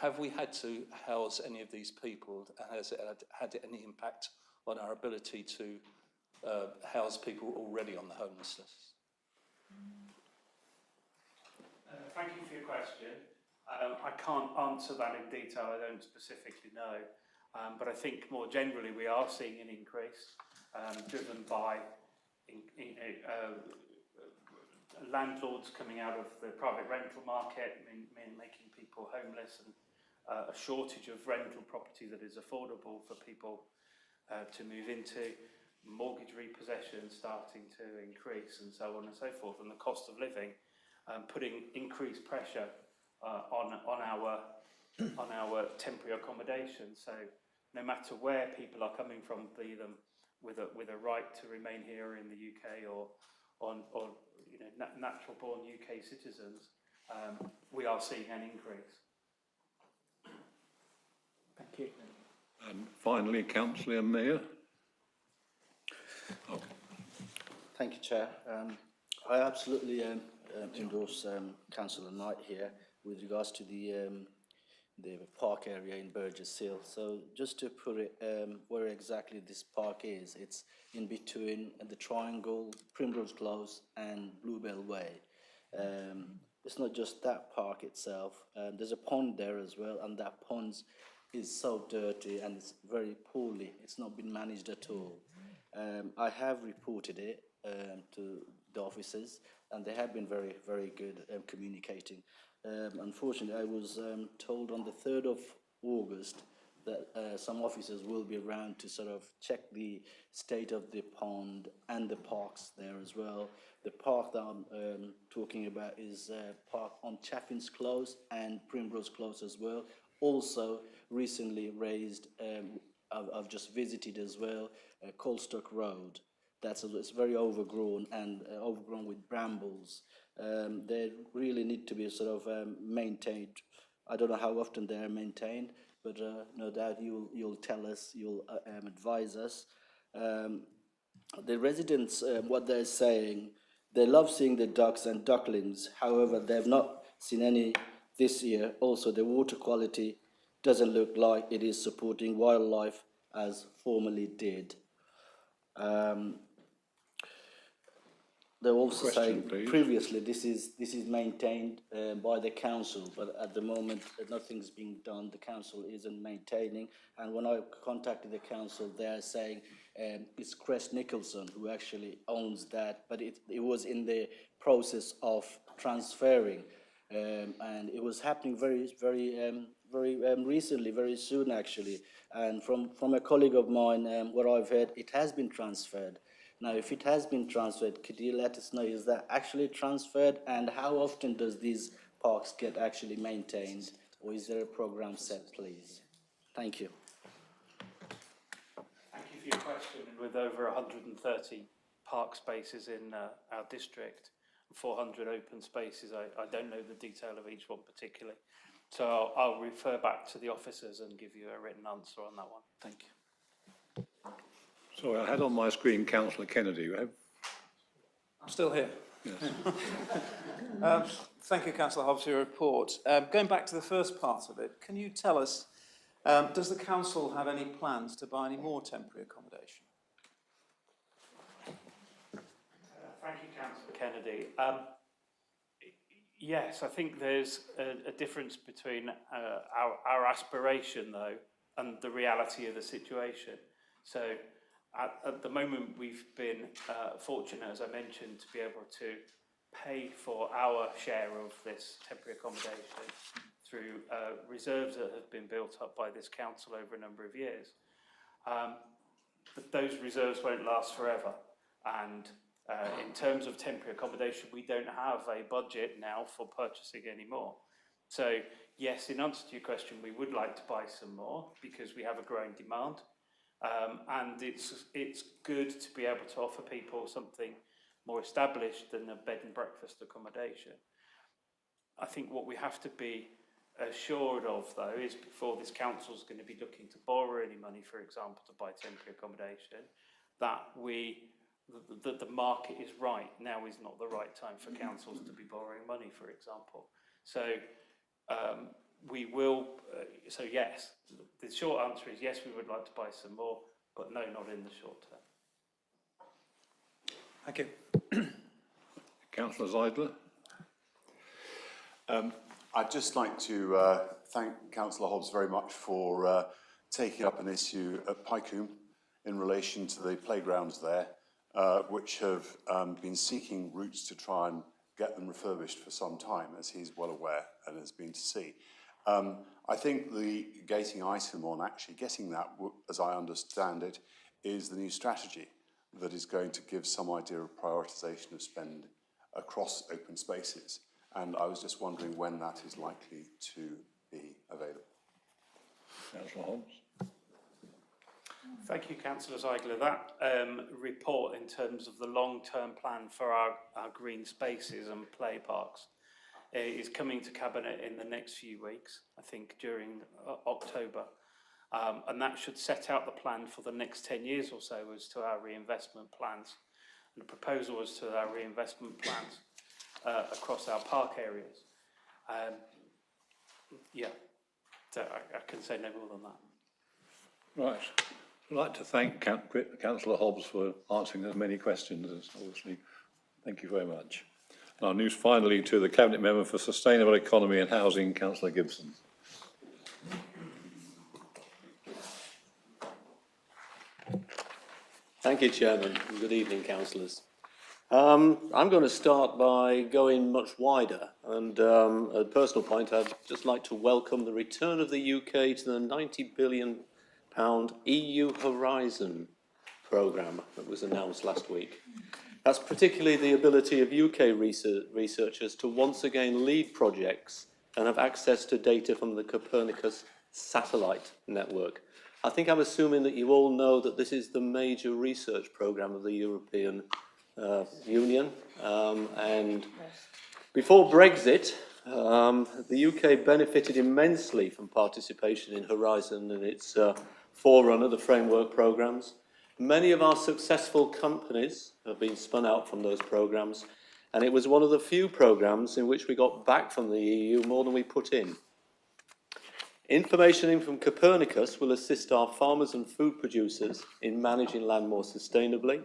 Have we had to house any of these people? Has it had any impact on our ability to house people already on the homeless list? Thank you for your question. I can't answer that in detail, I don't specifically know. But I think more generally we are seeing an increase driven by landlords coming out of the private rental market, making people homeless, and a shortage of rental property that is affordable for people to move into, mortgage repossession starting to increase, and so on and so forth, and the cost of living putting increased pressure on our temporary accommodation. So no matter where people are coming from, be them with a right to remain here in the UK or natural born UK citizens, we are seeing an increase. Thank you. And finally, Councillor Mayor. Oh. Thank you, Chair. I absolutely endorse Councillor Knight here with regards to the park area in Burgess Hill. So just to put it where exactly this park is, it's in between the Triangle, Primrose Close and Bluebell Way. It's not just that park itself. There's a pond there as well, and that pond is so dirty and it's very poorly. It's not been managed at all. I have reported it to the officers, and they have been very, very good communicating. Unfortunately, I was told on the 3rd of August that some officers will be around to sort of check the state of the pond and the parks there as well. The park that I'm talking about is park on Chaffin's Close and Primrose Close as well. Also recently raised, I've just visited as well, Colstock Road. It's very overgrown and overgrown with brambles. They really need to be sort of maintained. I don't know how often they are maintained, but no doubt you'll tell us, you'll advise us. The residents, what they're saying, they love seeing the ducks and ducklings. However, they've not seen any this year. Also, the water quality doesn't look like it is supporting wildlife as formerly did. They're also saying previously this is maintained by the council, but at the moment nothing's being done. The council isn't maintaining, and when I contacted the council, they're saying it's Crest Nicholson who actually owns that, but it was in the process of transferring, and it was happening very recently, very soon actually. And from a colleague of mine, what I've heard, it has been transferred. Now, if it has been transferred, could you let us know, is that actually transferred, and how often does these parks get actually maintained, or is there a program set, please? Thank you. Thank you for your question. With over 130 park spaces in our district, 400 open spaces, I don't know the detail of each one particularly. So I'll refer back to the officers and give you a written answer on that one. Thank you. Sorry, I had on my screen Councillor Kennedy. I'm still here. Yes. Thank you, Councillor Hobbs, for your report. Going back to the first part of it, can you tell us, does the council have any plans to buy any more temporary accommodation? Thank you, Councillor Kennedy. Yes, I think there's a difference between our aspiration, though, and the reality of the situation. So at the moment, we've been fortunate, as I mentioned, to be able to pay for our share of this temporary accommodation through reserves that have been built up by this council over a number of years. But those reserves won't last forever. And in terms of temporary accommodation, we don't have a budget now for purchasing any more. So yes, in answer to your question, we would like to buy some more because we have a growing demand. And it's good to be able to offer people something more established than a bed and breakfast accommodation. I think what we have to be assured of, though, is before this council is going to be looking to borrow any money, for example, to buy temporary accommodation, that the market is right. Now is not the right time for councils to be borrowing money, for example. So we will, so yes, the short answer is yes, we would like to buy some more, but no, not in the short term. Thank you. Councillor Zeidler. I'd just like to thank Councillor Hobbs very much for taking up an issue at Pycombe in relation to the playgrounds there, which have been seeking routes to try and get them refurbished for some time, as he's well aware and has been to see. I think the gating item on actually getting that, as I understand it, is the new strategy that is going to give some idea of prioritisation of spend across open spaces. And I was just wondering when that is likely to be available. Councillor Hobbs. Thank you, Councillor Zeigler. That report in terms of the long-term plan for our green spaces and play parks is coming to Cabinet in the next few weeks, I think during October. And that should set out the plan for the next 10 years or so as to our reinvestment plans. And the proposal as to our reinvestment plans across our park areas. Yeah, so I can say no more than that. Right. I'd like to thank Councillor Hobbs for answering as many questions as obviously. Thank you very much. Now, news finally to the Cabinet Member for Sustainable Economy and Housing, Councillor Gibson. Thank you, Chairman, and good evening, councillors. I'm going to start by going much wider, and a personal point, I'd just like to welcome the return of the UK to the £90 billion EU Horizon programme that was announced last week. That's particularly the ability of UK researchers to once again lead projects and have access to data from the Copernicus satellite network. I think I'm assuming that you all know that this is the major research programme of the European Union, and before Brexit, the UK benefited immensely from participation in Horizon and its forerunner, the framework programmes. Many of our successful companies have been spun out from those programmes, and it was one of the few programmes in which we got back from the EU more than we put in. Information in from Copernicus will assist our farmers and food producers in managing land more sustainably,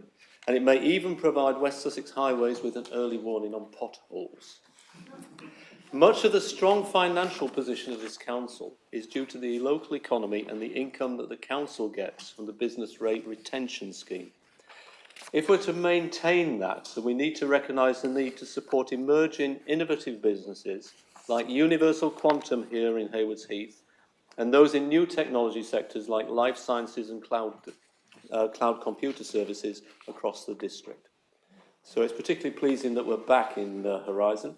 and it may even provide West Sussex highways with an early warning on potholes. Much of the strong financial position of this council is due to the local economy and the income that the council gets from the business rate retention scheme. If we're to maintain that, then we need to recognise the need to support emerging innovative businesses like Universal Quantum here in Haywards Heath, and those in new technology sectors like life sciences and cloud computer services across the district. So it's particularly pleasing that we're back in Horizon.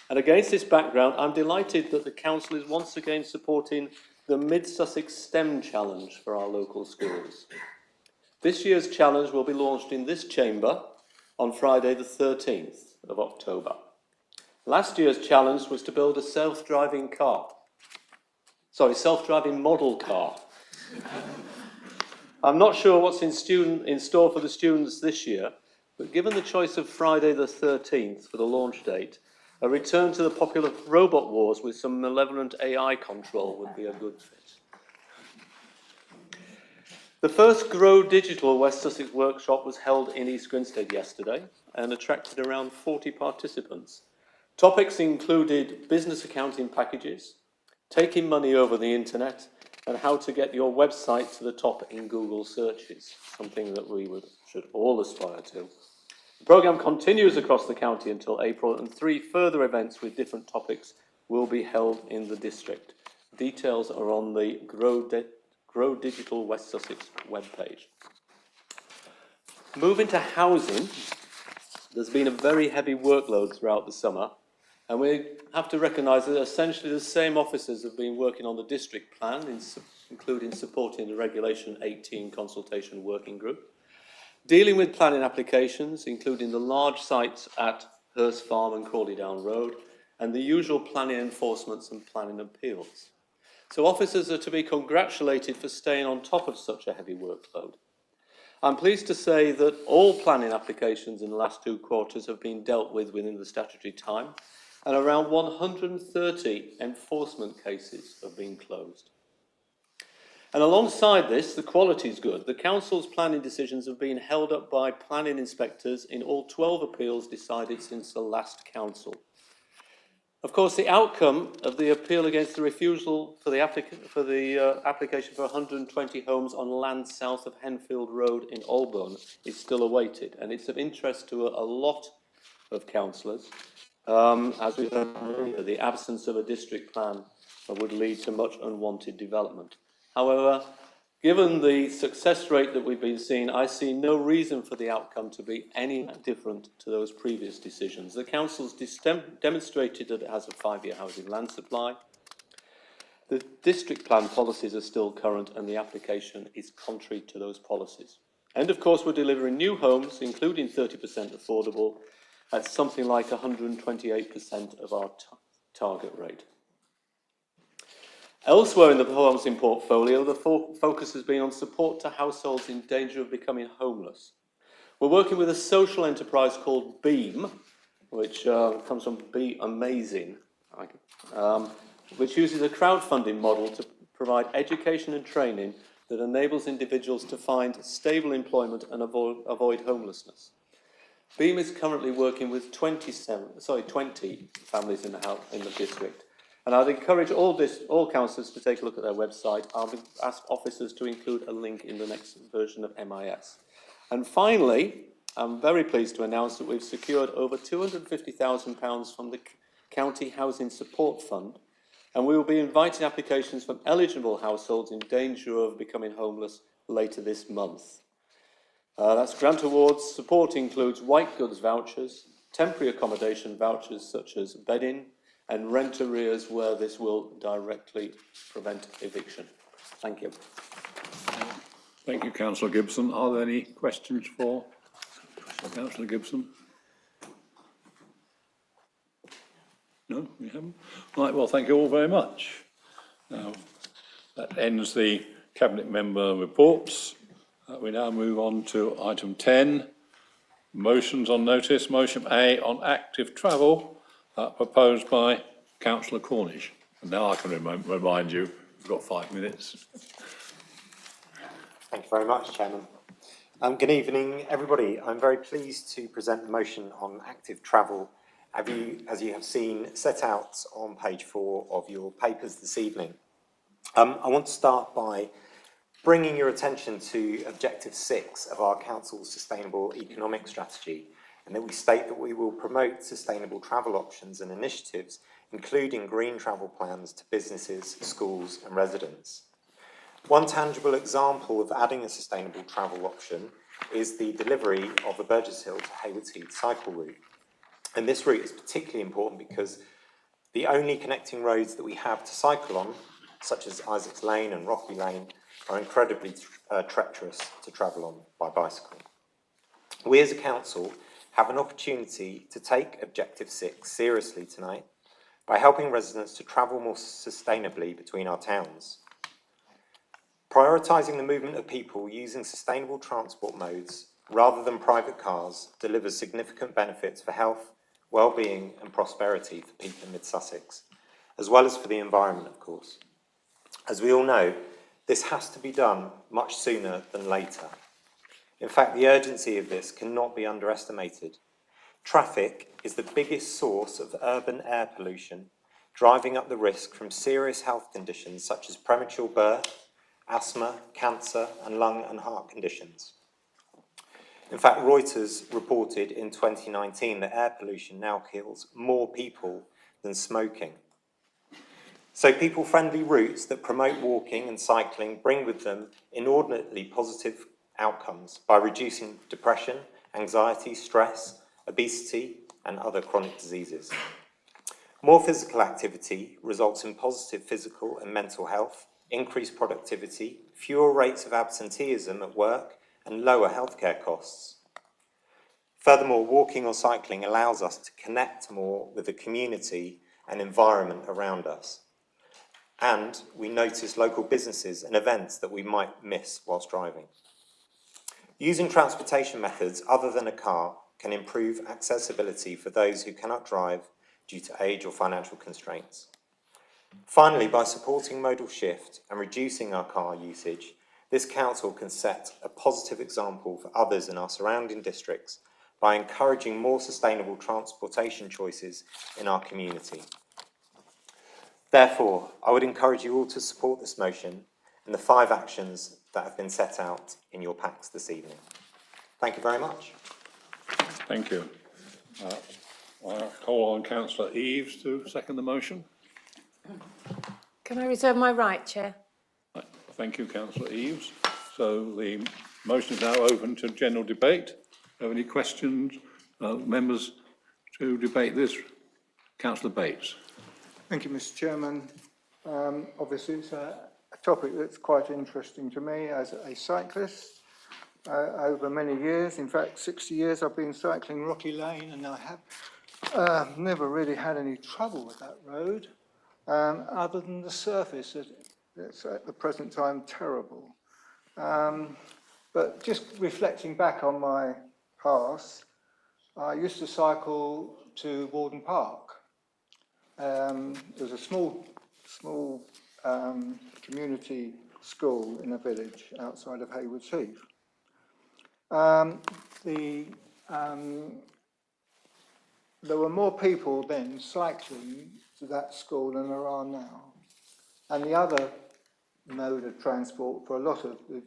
And against this background, I'm delighted that the council is once again supporting the Mid-Sussex STEM Challenge for our local schools. This year's challenge will be launched in this chamber on Friday the 13th of October. Last year's challenge was to build a self-driving model car. I'm not sure what's in store for the students this year, but given the choice of Friday the 13th for the launch date, a return to the popular robot wars with some malevolent AI control would be a good fit. The first Grow Digital West Sussex workshop was held in East Grinstead yesterday and attracted around 40 participants. Topics included business accounting packages, taking money over the internet, and how to get your website to the top in Google searches, something that we should all aspire to. The programme continues across the county until April, and 3 further events with different topics will be held in the district. Details are on the Grow Digital West Sussex webpage. Moving to housing, there's been a very heavy workload throughout the summer, and we have to recognise that essentially the same officers have been working on the district plan, including supporting the Regulation 18 consultation working group, dealing with planning applications, including the large sites at Hurst Farm and Crawley Down Road, and the usual planning enforcements and planning appeals. So officers are to be congratulated for staying on top of such a heavy workload. I'm pleased to say that all planning applications in the last 2 quarters have been dealt with within the statutory time, and around 130 enforcement cases have been closed. And alongside this, the quality is good. The council's planning decisions have been held up by planning inspectors in all 12 appeals decided since the last council. Of course, the outcome of the appeal against the refusal for the application for 120 homes on land south of Henfield Road in Holborn is still awaited, and it's of interest to a lot of councillors. As we've heard earlier, the absence of a district plan would lead to much unwanted development. However, given the success rate that we've been seeing, I see no reason for the outcome to be any different to those previous decisions. The council's demonstrated that it has a 5-year housing land supply. The district plan policies are still current, and the application is contrary to those policies. And of course, we're delivering new homes, including 30% affordable, at something like 128% of our target rate. Elsewhere in the housing portfolio, the focus has been on support to households in danger of becoming homeless. We're working with a social enterprise called Beam, which comes from Be Amazing, which uses a crowdfunding model to provide education and training that enables individuals to find stable employment and avoid homelessness. Beam is currently working with 20 families in the district. And I'd encourage all councillors to take a look at their website. I'll ask officers to include a link in the next version of MIS. And finally, I'm very pleased to announce that we've secured over £250,000 from the County Housing Support Fund, and we will be inviting applications from eligible households in danger of becoming homeless later this month. That's grant awards. Support includes white goods vouchers, temporary accommodation vouchers such as bedding, and rent arrears where this will directly prevent eviction. Thank you. Thank you, Councillor Gibson. Are there any questions for Councillor Gibson? No, we haven't. Right, well, thank you all very much. Now, that ends the Cabinet Member reports. We now move on to item 10, motions on notice. Motion A on active travel, proposed by Councillor Cornish. And now I can remind you, we've got 5 minutes. Thank you very much, Chairman. Good evening, everybody. I'm very pleased to present the motion on active travel, as you have seen set out on page 4 of your papers this evening. I want to start by bringing your attention to Objective 6 of our Council's Sustainable Economic Strategy, and that we state that we will promote sustainable travel options and initiatives, including green travel plans to businesses, schools and residents. One tangible example of adding a sustainable travel option is the delivery of the Burgess Hill to Haywards Heath cycle route. And this route is particularly important because the only connecting roads that we have to cycle on, such as Isaacs Lane and Rocky Lane, are incredibly treacherous to travel on by bicycle. We as a council have an opportunity to take Objective 6 seriously tonight by helping residents to travel more sustainably between our towns. Prioritising the movement of people using sustainable transport modes rather than private cars delivers significant benefits for health, well-being and prosperity for people in mid-Sussex, as well as for the environment, of course. As we all know, this has to be done much sooner than later. In fact, the urgency of this cannot be underestimated. Traffic is the biggest source of urban air pollution, driving up the risk from serious health conditions such as premature birth, asthma, cancer, and lung and heart conditions. In fact, Reuters reported in 2019 that air pollution now kills more people than smoking. So people-friendly routes that promote walking and cycling bring with them inordinately positive outcomes by reducing depression, anxiety, stress, obesity, and other chronic diseases. More physical activity results in positive physical and mental health, increased productivity, fewer rates of absenteeism at work, and lower healthcare costs. Furthermore, walking or cycling allows us to connect more with the community and environment around us. And we notice local businesses and events that we might miss whilst driving. Using transportation methods other than a car can improve accessibility for those who cannot drive due to age or financial constraints. Finally, by supporting modal shift and reducing our car usage, this council can set a positive example for others in our surrounding districts by encouraging more sustainable transportation choices in our community. Therefore, I would encourage you all to support this motion and the 5 actions that have been set out in your packs this evening. Thank you very much. Thank you. I'll call on Councillor Eaves to second the motion. Can I reserve my right, Chair? Thank you, Councillor Eaves. So the motion is now open to general debate. Have any questions, members, to debate this? Councillor Bates. Thank you, Mr. Chairman. Obviously, it's a topic that's quite interesting to me as a cyclist. Over many years, in fact 60 years, I've been cycling Rocky Lane, and I have never really had any trouble with that road, other than the surface. It's at the present time terrible. But just reflecting back on my past, I used to cycle to Warden Park. There was a small community school in a village outside of Haywards Heath. There were more people then cycling to that school than there are now. And the other mode of transport for a lot of the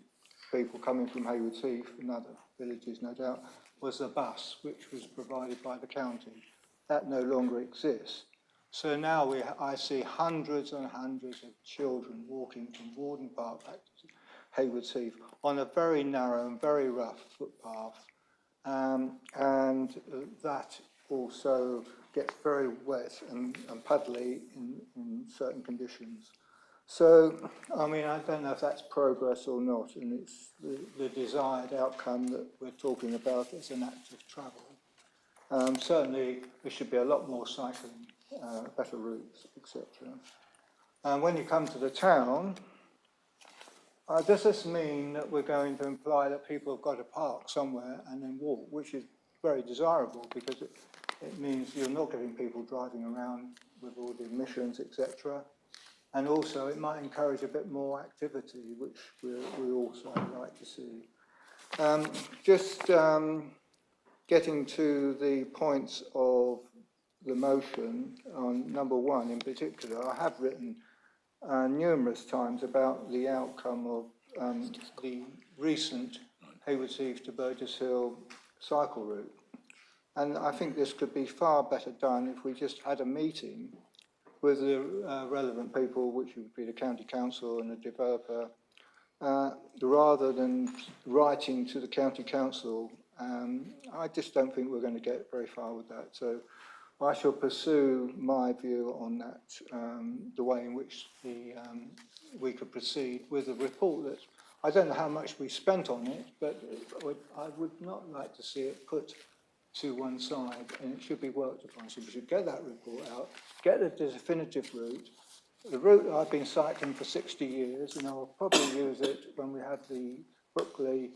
people coming from Haywards Heath and other villages, no doubt, was the bus, which was provided by the county. That no longer exists. So now I see hundreds and hundreds of children walking from Warden Park back to Haywards Heath on a very narrow and very rough footpath. And that also gets very wet and puddly in certain conditions. So, I mean, I don't know if that's progress or not, and it's the desired outcome that we're talking about as an act of travel. Certainly, there should be a lot more cycling, better routes, etc. And when you come to the town, does this mean that we're going to imply that people have got to park somewhere and then walk, which is very desirable because it means you're not getting people driving around with all the emissions, etc. And also it might encourage a bit more activity, which we also like to see. Getting to the points of the motion on number 1 in particular, I have written numerous times about the outcome of the recent Haywards Heath to Burgess Hill cycle route. And I think this could be far better done if we just had a meeting with the relevant people, which would be the county council and the developer, rather than writing to the county council. I just don't think we're going to get very far with that. So I shall pursue my view on that, the way in which we could proceed with a report that, I don't know how much we spent on it, but I would not like to see it put to one side, and it should be worked upon. So we should get that report out, get the definitive route. The route I've been cycling for 60 years, and I'll probably use it when we have the Brookley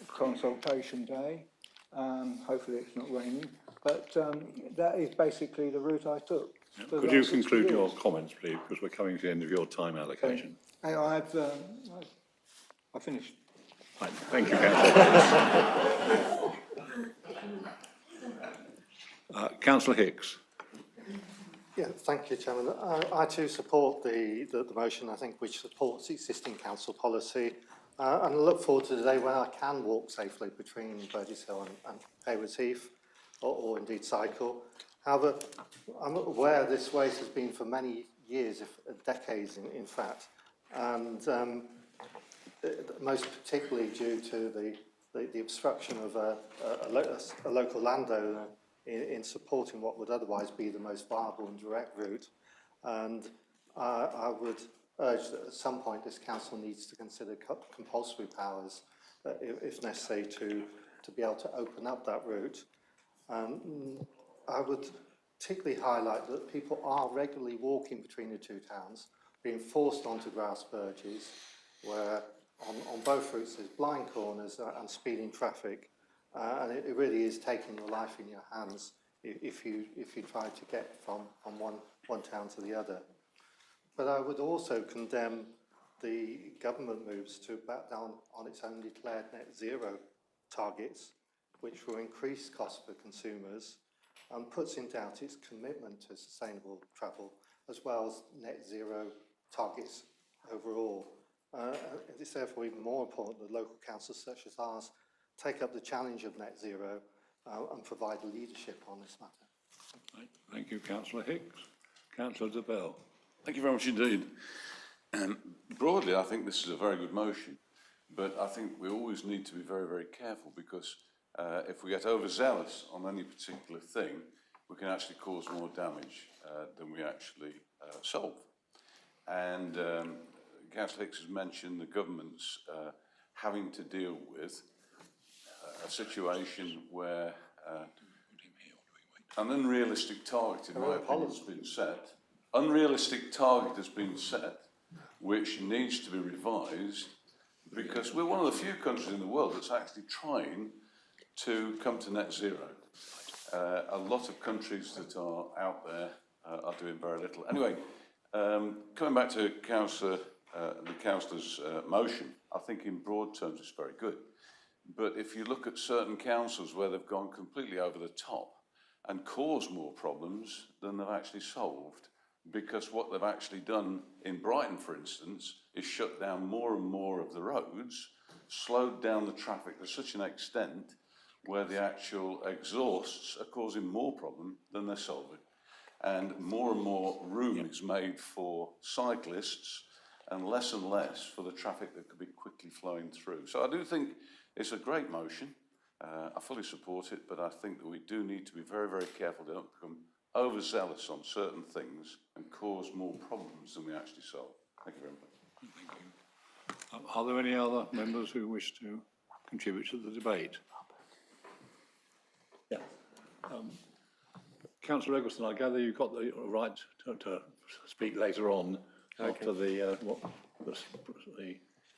consultation day. Hopefully it's not raining, but that is basically the route I took. Could you conclude your comments, please, because we're coming to the end of your time allocation. Okay. I've finished. Right. Thank you, Councillor. Councillor Hicks. Yeah, thank you, Chairman. I too support the motion, I think, which supports existing council policy. And I look forward to the day when I can walk safely between Burgess Hill and Haywards Heath, or indeed cycle. However, I'm aware this waste has been for many years, decades in fact, and most particularly due to the obstruction of a local landowner in supporting what would otherwise be the most viable and direct route. And I would urge that at some point this council needs to consider compulsory powers, if necessary, to be able to open up that route. I would particularly highlight that people are regularly walking between the two towns, being forced onto grass verges, where on both routes there's blind corners and speeding traffic, and it really is taking your life in your hands if you try to get from one town to the other. But I would also condemn the government moves to back down on its own declared net zero targets, which will increase costs for consumers and puts in doubt its commitment to sustainable travel, as well as net zero targets overall. It is therefore even more important that local councils such as ours take up the challenge of net zero and provide leadership on this matter. Thank you, Councillor Hicks. Councillor Zabel. Thank you very much indeed. Broadly, I think this is a very good motion, but I think we always need to be very, very careful because if we get overzealous on any particular thing, we can actually cause more damage than we actually solve. And Councillor Hicks has mentioned the government's having to deal with a situation where an unrealistic target, in my opinion, has been set. Unrealistic target has been set, which needs to be revised because we're one of the few countries in the world that's actually trying to come to net zero. A lot of countries that are out there are doing very little. Anyway, coming back to the councillor's motion, I think in broad terms it's very good. But if you look at certain councils where they've gone completely over the top and caused more problems than they've actually solved, because what they've actually done in Brighton, for instance, is shut down more and more of the roads, slowed down the traffic to such an extent where the actual exhausts are causing more problem than they're solving. And more room is made for cyclists and less for the traffic that could be quickly flowing through. So I do think it's a great motion. I fully support it, but I think that we do need to be very, very careful to not become overzealous on certain things and cause more problems than we actually solve. Thank you very much. Thank you. Are there any other members who wish to contribute to the debate? Yeah. Councillor Eggleston, I gather you've got the right to speak later on after the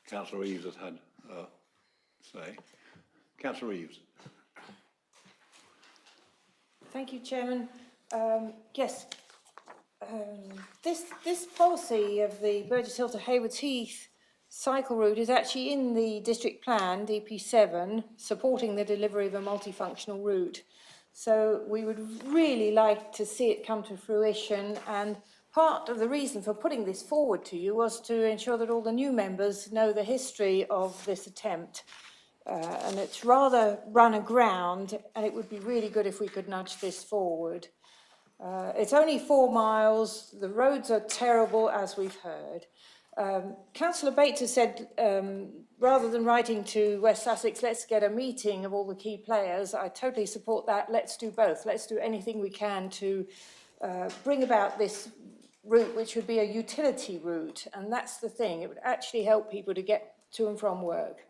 Councillor Reeves has had say. Councillor Reeves. Thank you, Chairman. Yes, this policy of the Burgess Hill to Haywards Heath cycle route is actually in the district plan, DP7, supporting the delivery of a multifunctional route. So we would really like to see it come to fruition, and part of the reason for putting this forward to you was to ensure that all the new members know the history of this attempt. And it's rather run aground, and it would be really good if we could nudge this forward. It's only 4 miles. The roads are terrible, as we've heard. Councillor Bates has said, rather than writing to West Sussex, let's get a meeting of all the key players. I totally support that. Let's do both. Let's do anything we can to bring about this route, which would be a utility route. And that's the thing. It would actually help people to get to and from work.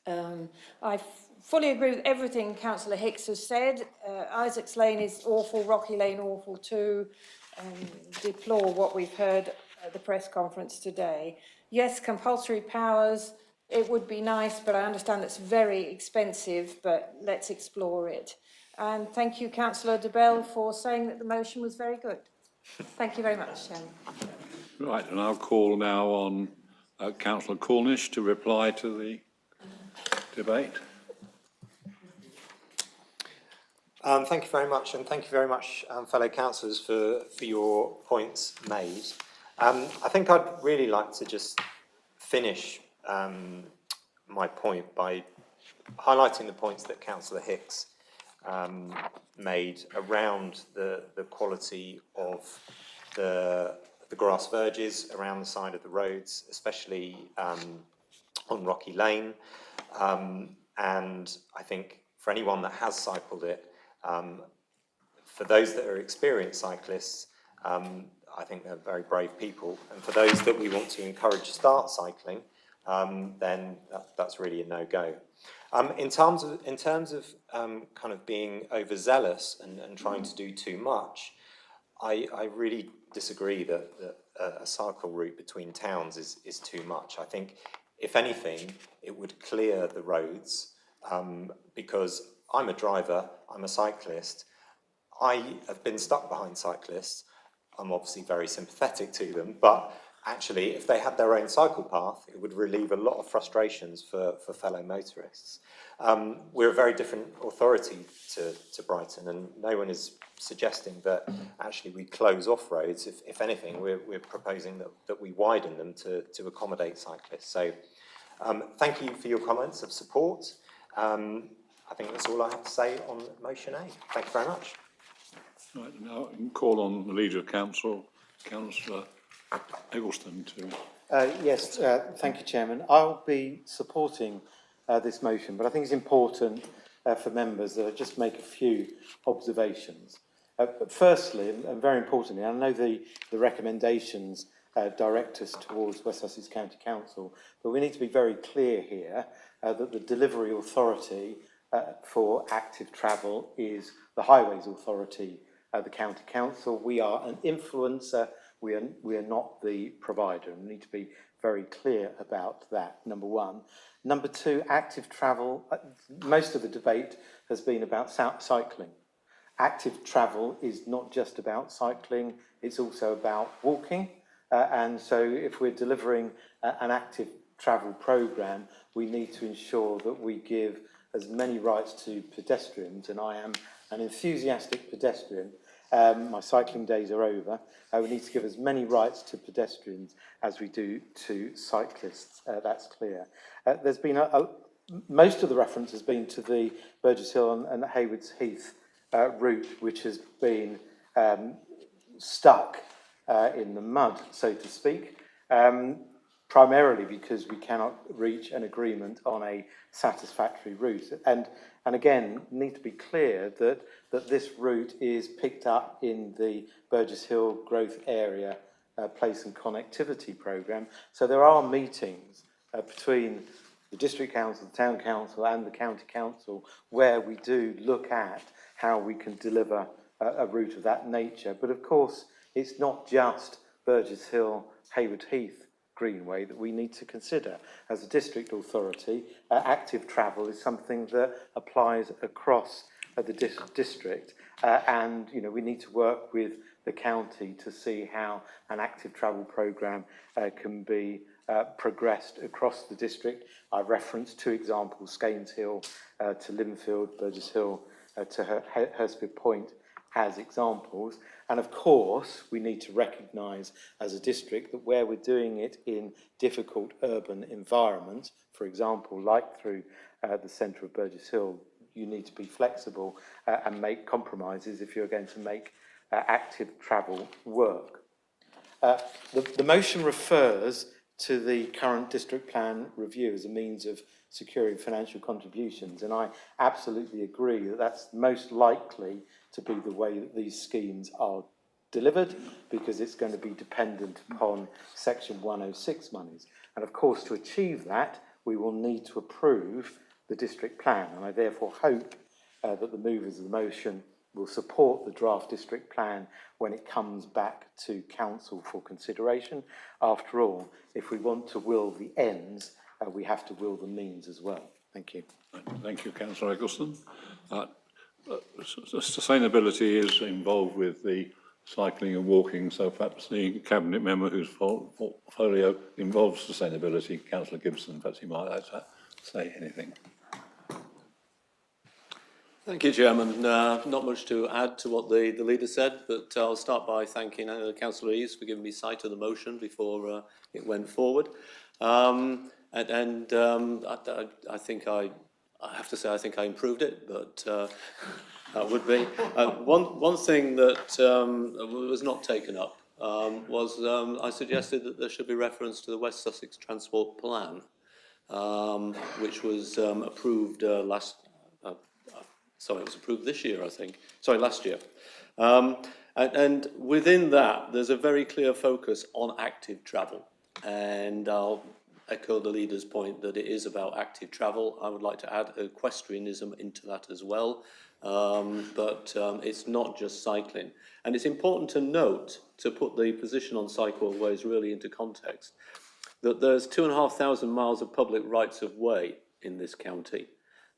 I fully agree with everything Councillor Hicks has said. Isaac's Lane is awful, Rocky Lane awful too. Deplore what we've heard at the press conference today. Yes, compulsory powers, it would be nice, but I understand it's very expensive, but let's explore it. And thank you, Councillor de Bell, for saying that the motion was very good. Thank you very much, Chairman. Right, and I'll call now on Councillor Cornish to reply to the debate. Thank you very much, and thank you very much, fellow councillors, for your points made. I think I'd really like to just finish my point by highlighting the points that Councillor Hicks made around the quality of the grass verges around the side of the roads, especially on Rocky Lane. And I think for anyone that has cycled it, for those that are experienced cyclists, I think they're very brave people. And for those that we want to encourage to start cycling, then that's really a no-go. In terms of kind of being overzealous and trying to do too much, I really disagree that a cycle route between towns is too much. I think, if anything, it would clear the roads, because I'm a driver, I'm a cyclist. I have been stuck behind cyclists. I'm obviously very sympathetic to them, but actually, if they had their own cycle path, it would relieve a lot of frustrations for fellow motorists. We're a very different authority to Brighton, and no one is suggesting that actually we close off roads. If anything, we're proposing that we widen them to accommodate cyclists. So thank you for your comments of support. I think that's all I have to say on motion A. Thank you very much. Right, now I can call on the Leader of Council, Councillor Eggleston, to... Yes, thank you, Chairman. I'll be supporting this motion, but I think it's important for members that I just make a few observations. But firstly, and very importantly, I know the recommendations direct us towards West Sussex County Council, but we need to be very clear here that the delivery authority for active travel is the Highways Authority, the County Council. We are an influencer, we are not the provider, and we need to be very clear about that, number one. Number two, active travel, most of the debate has been about cycling. Active travel is not just about cycling, it's also about walking, and so if we're delivering an active travel programme, we need to ensure that we give as many rights to pedestrians, and I am an enthusiastic pedestrian, My cycling days are over. We need to give as many rights to pedestrians as we do to cyclists. That's clear. There's been most of the reference has been to the Burgess Hill and Haywards Heath route, which has been stuck in the mud, so to speak, primarily because we cannot reach an agreement on a satisfactory route. And again, need to be clear that this route is picked up in the Burgess Hill Growth Area Place and Connectivity Programme. So there are meetings between the District Council, the Town Council and the County Council where we do look at how we can deliver a route of that nature. But of course, it's not just Burgess Hill, Hayward Heath Greenway that we need to consider. As a district authority, active travel is something that applies across the district, and we need to work with the county to see how an active travel programme can be progressed across the district. I referenced two examples, Skeins Hill to Linfield, Burgess Hill to Hurstfield Point as examples. And of course, we need to recognise as a district that where we're doing it in difficult urban environments, for example, like through the centre of Burgess Hill, you need to be flexible and make compromises if you're going to make active travel work. The motion refers to the current district plan review as a means of securing financial contributions, and I absolutely agree that that's most likely to be the way that these schemes are delivered, because it's going to be dependent upon Section 106 monies. And of course, to achieve that, we will need to approve the district plan, and I therefore hope that the movers of the motion will support the draft district plan when it comes back to council for consideration. After all, if we want to will the ends, we have to will the means as well. Thank you. Thank you, Councillor Eggleston. Sustainability is involved with the cycling and walking, so perhaps the Cabinet member whose portfolio involves sustainability, Councillor Gibson, perhaps he might like to say anything. Thank you, Chairman. Not much to add to what the leader said, but I'll start by thanking Councillor Eaves for giving me sight of the motion before it went forward. I think I have to say I think I improved it, but that would be one thing that was not taken up was I suggested that there should be reference to the West Sussex Transport Plan, which was approved it was approved this year, I think. Sorry, last year. And within that, there's a very clear focus on active travel. And I'll echo the leader's point that it is about active travel. I would like to add equestrianism into that as well. But it's not just cycling. And it's important to note, to put the position on cycleways really into context, that there's 2,500 miles of public rights of way in this county,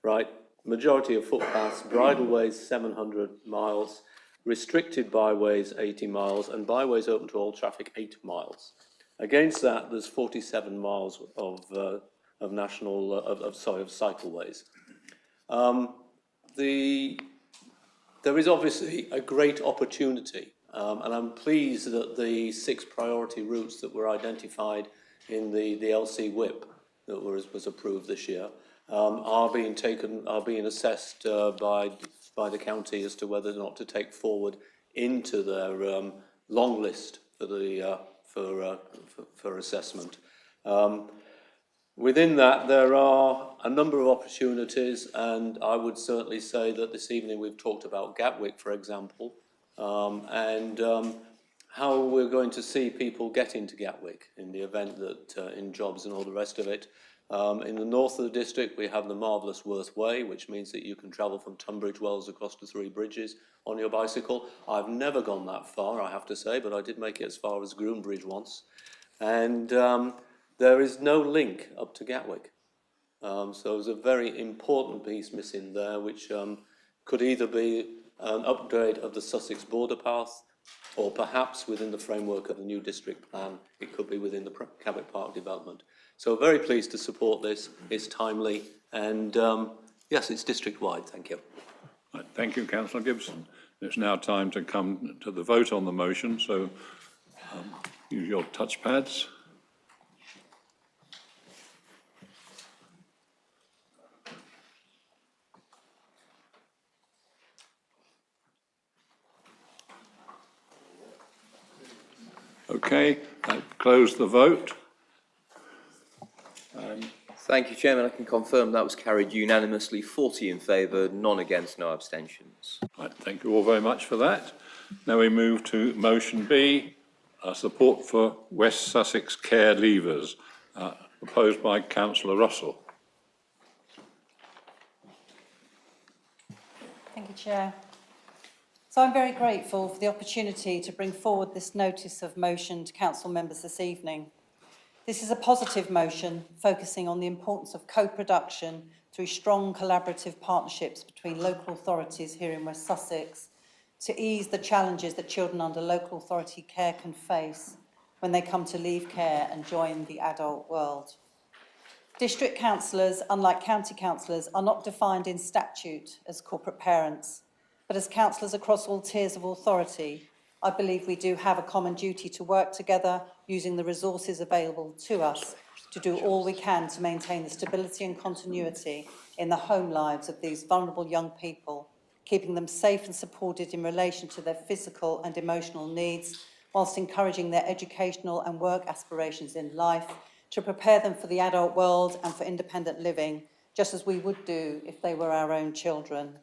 right? Majority of footpaths, bridleways 700 miles, restricted byways 80 miles, and byways open to all traffic 8 miles. Against that, there's 47 miles of cycleways. There is obviously a great opportunity, and I'm pleased that the 6 priority routes that were identified in the LC whip that was approved this year are being assessed by the county as to whether or not to take forward into their long list for assessment. Within that, there are a number of opportunities, and I would certainly say that this evening we've talked about Gatwick, for example, and how we're going to see people get into Gatwick in the event that in jobs and all the rest of it. In the north of the district, we have the marvellous Worth Way, which means that you can travel from Tunbridge Wells across to 3 Bridges on your bicycle. I've never gone that far, I have to say, but I did make it as far as Groombridge once. And there is no link up to Gatwick. So there's a very important piece missing there, which could either be an upgrade of the Sussex border path, or perhaps within the framework of the new district plan, it could be within the Cabot Park development. So very pleased to support this. It's timely, and yes, it's district-wide. Thank you. Right, thank you, Councillor Gibson. It's now time to come to the vote on the motion, so use your touchpads. Okay, close the vote. Thank you, Chairman. I can confirm that was carried unanimously, 40 in favour, none against, no abstentions. Right, thank you all very much for that. Now we move to motion B, support for West Sussex care leavers, proposed by Councillor Russell. Thank you, Chair. So I'm very grateful for the opportunity to bring forward this notice of motion to council members this evening. This is a positive motion focusing on the importance of co-production through strong collaborative partnerships between local authorities here in West Sussex to ease the challenges that children under local authority care can face when they come to leave care and join the adult world. District councillors, unlike county councillors, are not defined in statute as corporate parents, but as councillors across all tiers of authority, I believe we do have a common duty to work together using the resources available to us to do all we can to maintain the stability and continuity in the home lives of these vulnerable young people, keeping them safe and supported in relation to their physical and emotional needs, whilst encouraging their educational and work aspirations in life to prepare them for the adult world and for independent living, just as we would do if they were our own children.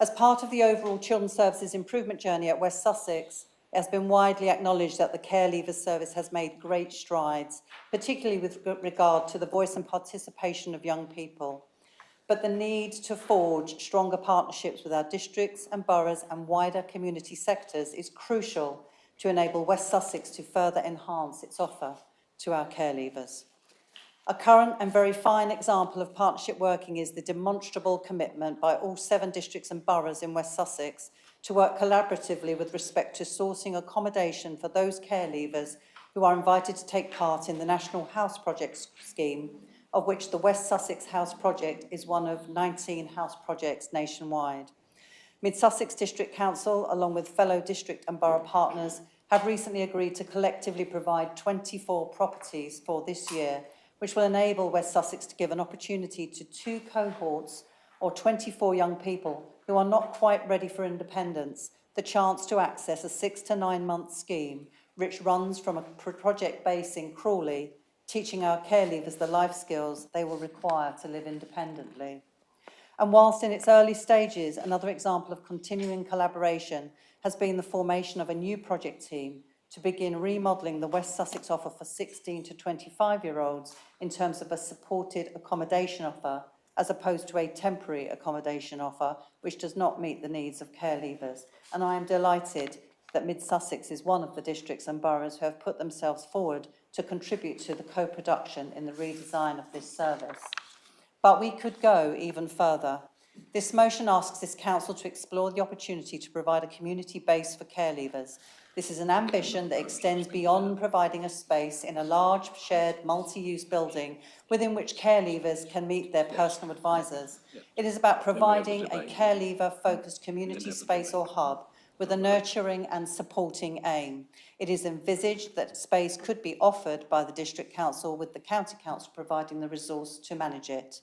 As part of the overall Children's Services improvement journey at West Sussex, it has been widely acknowledged that the Care Leavers Service has made great strides, particularly with regard to the voice and participation of young people. But the need to forge stronger partnerships with our districts and boroughs and wider community sectors is crucial to enable West Sussex to further enhance its offer to our care leavers. A current and very fine example of partnership working is the demonstrable commitment by all 7 districts and boroughs in West Sussex to work collaboratively with respect to sourcing accommodation for those care leavers who are invited to take part in the National House Project scheme, of which the West Sussex House Project is one of 19 house projects nationwide. Mid Sussex District Council, along with fellow district and borough partners, have recently agreed to collectively provide 24 properties for this year, which will enable West Sussex to give an opportunity to 2 cohorts or 24 young people who are not quite ready for independence the chance to access a 6 to 9 month scheme which runs from a project base in Crawley, teaching our care leavers the life skills they will require to live independently. And whilst in its early stages, another example of continuing collaboration has been the formation of a new project team to begin remodelling the West Sussex offer for 16 to 25-year-olds in terms of a supported accommodation offer, as opposed to a temporary accommodation offer, which does not meet the needs of care leavers. And I am delighted that Mid Sussex is one of the districts and boroughs who have put themselves forward to contribute to the co-production in the redesign of this service. But we could go even further. This motion asks this council to explore the opportunity to provide a community base for care leavers. This is an ambition that extends beyond providing a space in a large, shared, multi-use building within which care leavers can meet their personal advisors. It is about providing a care leaver-focused community space or hub with a nurturing and supporting aim. It is envisaged that space could be offered by the District Council, with the County Council providing the resource to manage it.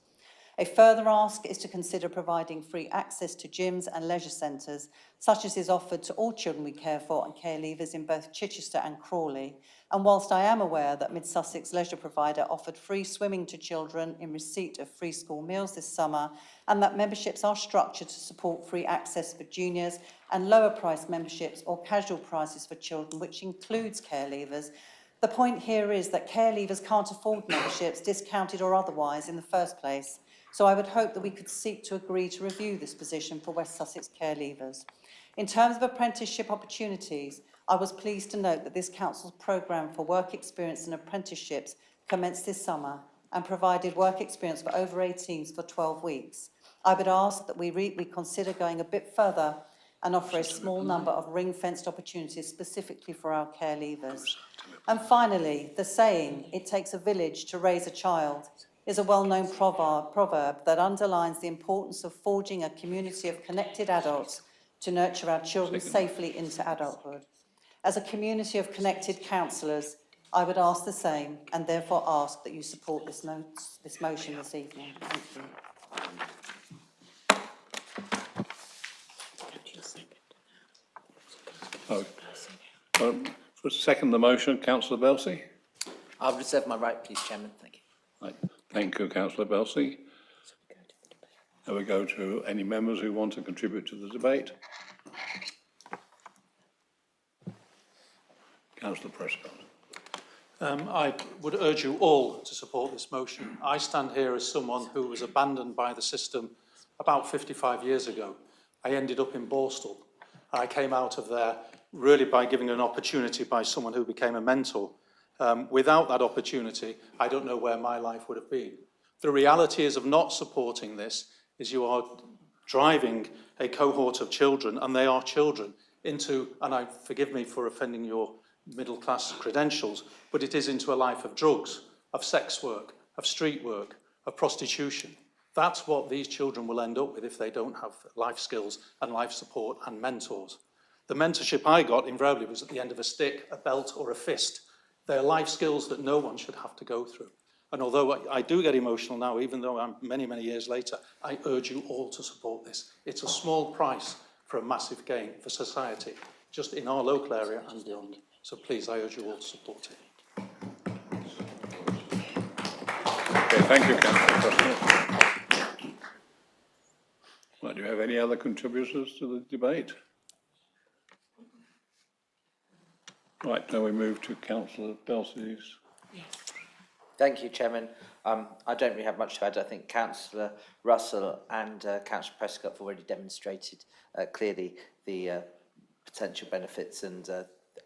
A further ask is to consider providing free access to gyms and leisure centres, such as is offered to all children we care for and care leavers in both Chichester and Crawley. And whilst I am aware that Mid Sussex Leisure Provider offered free swimming to children in receipt of free school meals this summer, and that memberships are structured to support free access for juniors and lower price memberships or casual prices for children, which includes care leavers, the point here is that care leavers can't afford memberships, discounted or otherwise, in the first place. So I would hope that we could seek to agree to review this position for West Sussex care leavers. In terms of apprenticeship opportunities, I was pleased to note that this council's programme for work experience and apprenticeships commenced this summer and provided work experience for over 18s for 12 weeks. I would ask that we consider going a bit further and offer a small number of ring-fenced opportunities specifically for our care leavers. And finally, the saying, "It takes a village to raise a child," is a well-known proverb that underlines the importance of forging a community of connected adults to nurture our children safely into adulthood. As a community of connected councillors, I would ask the same and therefore ask that you support this motion this evening. Thank you. For second the motion, Councillor Belsey. I'll reserve my right, please, Chairman. Thank you. Right. Thank you, Councillor Belsey. Now we go to any members who want to contribute to the debate. Councillor Prescott. I would urge you all to support this motion. I stand here as someone who was abandoned by the system about 55 years ago. I ended up in Borstal. I came out of there really by giving an opportunity by someone who became a mentor. Without that opportunity, I don't know where my life would have been. The reality is of not supporting this is you are driving a cohort of children, and they are children, into, and forgive me for offending your middle-class credentials, but it is into a life of drugs, of sex work, of street work, of prostitution. That's what these children will end up with if they don't have life skills and life support and mentors. The mentorship I got invariably was at the end of a stick, a belt, or a fist. They are life skills that no one should have to go through. And although I do get emotional now, even though I'm many, many years later, I urge you all to support this. It's a small price for a massive gain for society, just in our local area and beyond. So please, I urge you all to support it. Okay, thank you, Councillor Prescott. Right, do you have any other contributors to the debate? Right, now we move to Councillor Belsey's. Thank you, Chairman. I don't really have much to add. I think Councillor Russell and Councillor Prescott have already demonstrated clearly the potential benefits and